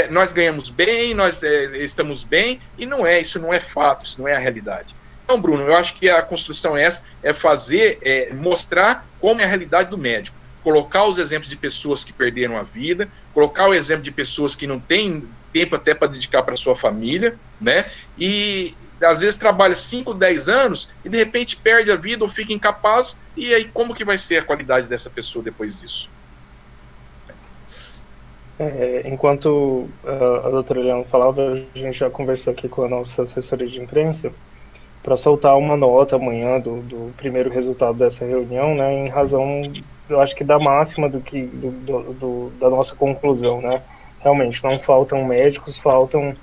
Nós ganhamos bem, nós estamos bem, e isso não é fato, isso não é a realidade. Então, Bruno, eu acho que a construção é fazer, mostrar como é a realidade do médico, colocar os exemplos de pessoas que perderam a vida, colocar o exemplo de pessoas que não têm tempo até para dedicar para sua família, né? E às vezes trabalha 5, 10 anos e de repente perde a vida ou fica incapaz, e aí como que vai ser a qualidade dessa pessoa depois disso? Enquanto a doutora Eliana falava, a gente já conversou aqui com a nossa assessoria de imprensa para soltar uma nota amanhã do primeiro resultado dessa reunião, né, em razão, eu acho que da máxima da nossa conclusão, né, realmente não faltam médicos, faltam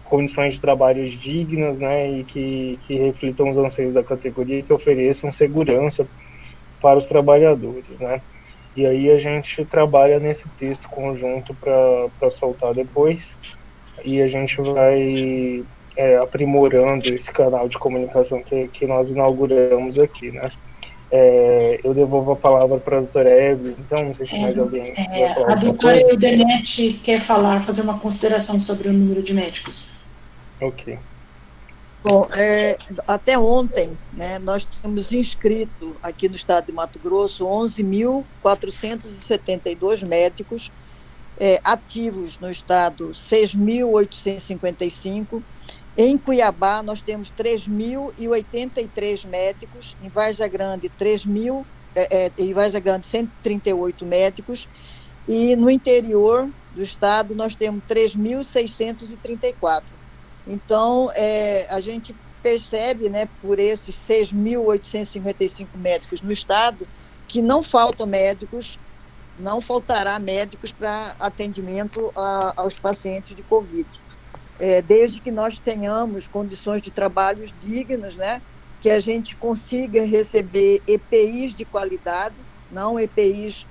condições de trabalho dignas, né, e que reflitam os anseios da categoria e que ofereçam segurança para os trabalhadores, né. E aí a gente trabalha nesse texto conjunto para soltar depois, e a gente vai aprimorando esse canal de comunicação que nós inauguramos aqui, né? Eu devolvo a palavra para a doutora Eve, então não sei se mais alguém vai falar. A doutora Eudenete quer fazer uma consideração sobre o número de médicos. Ok. Bom, até ontem, né, nós tínhamos inscrito aqui no estado de Mato Grosso 11.472 médicos, ativos no estado 6.855. Em Cuiabá, nós temos 3.083 médicos, em Várzea Grande, 138 médicos, e no interior do estado nós temos 3.634. Então, a gente percebe, né, por esses 6.855 médicos no estado, que não faltam médicos, não faltará médicos para atendimento aos pacientes de Covid. Desde que nós tenhamos condições de trabalhos dignas, né, que a gente consiga receber EPIs de qualidade, não EPIs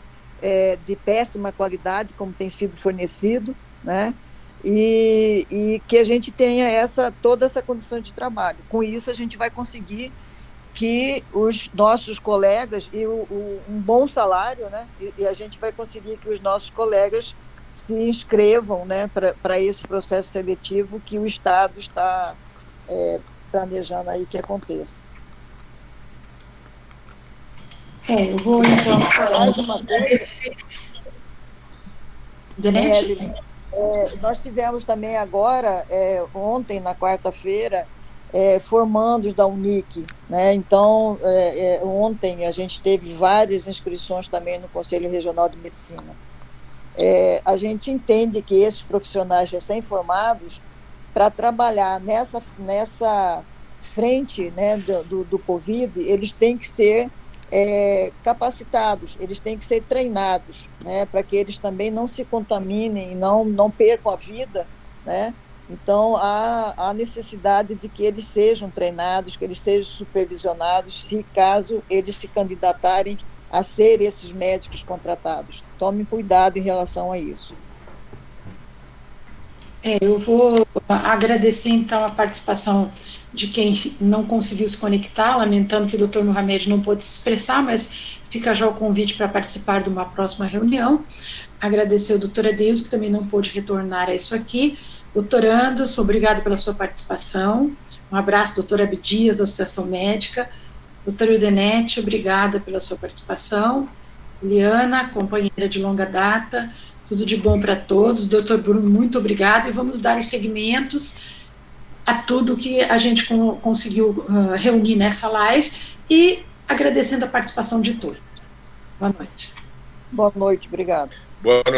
de péssima qualidade, como tem sido fornecido, né, e que a gente tenha toda essa condição de trabalho. Com isso, a gente vai conseguir que os nossos colegas, e um bom salário, né, e a gente vai conseguir que os nossos colegas se inscrevam, né, para esse processo seletivo que o Estado está planejando aí que aconteça. Eu vou, então, falar de uma coisa. Nós tivemos também agora, ontem, na quarta-feira, formandos da Unic, né? Então, ontem a gente teve várias inscrições também no Conselho Regional de Medicina. A gente entende que esses profissionais recém-formados, para trabalhar nessa frente, né, do Covid, eles têm que ser capacitados, eles têm que ser treinados, né, para que eles também não se contaminem e não percam a vida, né? Então, há necessidade de que eles sejam treinados, que eles sejam supervisionados, se caso eles se candidatarem a ser esses médicos contratados. Tomem cuidado em relação a isso. Eu vou agradecer, então, a participação de quem não conseguiu se conectar, lamentando que o doutor Mohamed não pôde se expressar, mas fica já o convite para participar de uma próxima reunião. Agradecer ao doutor Adeildo, que também não pôde retornar a isso aqui. Doutor Anderson, obrigado pela sua participação. Um abraço, doutora Abdias, da Associação Médica. Doutora Udinete, obrigada pela sua participação. Liana, companheira de longa data, tudo de bom para todos. Doutor Bruno, muito obrigado. E vamos dar os segmentos a tudo que a gente conseguiu reunir nessa live e agradecendo a participação de todos. Boa noite. Boa noite, obrigado. Boa noite.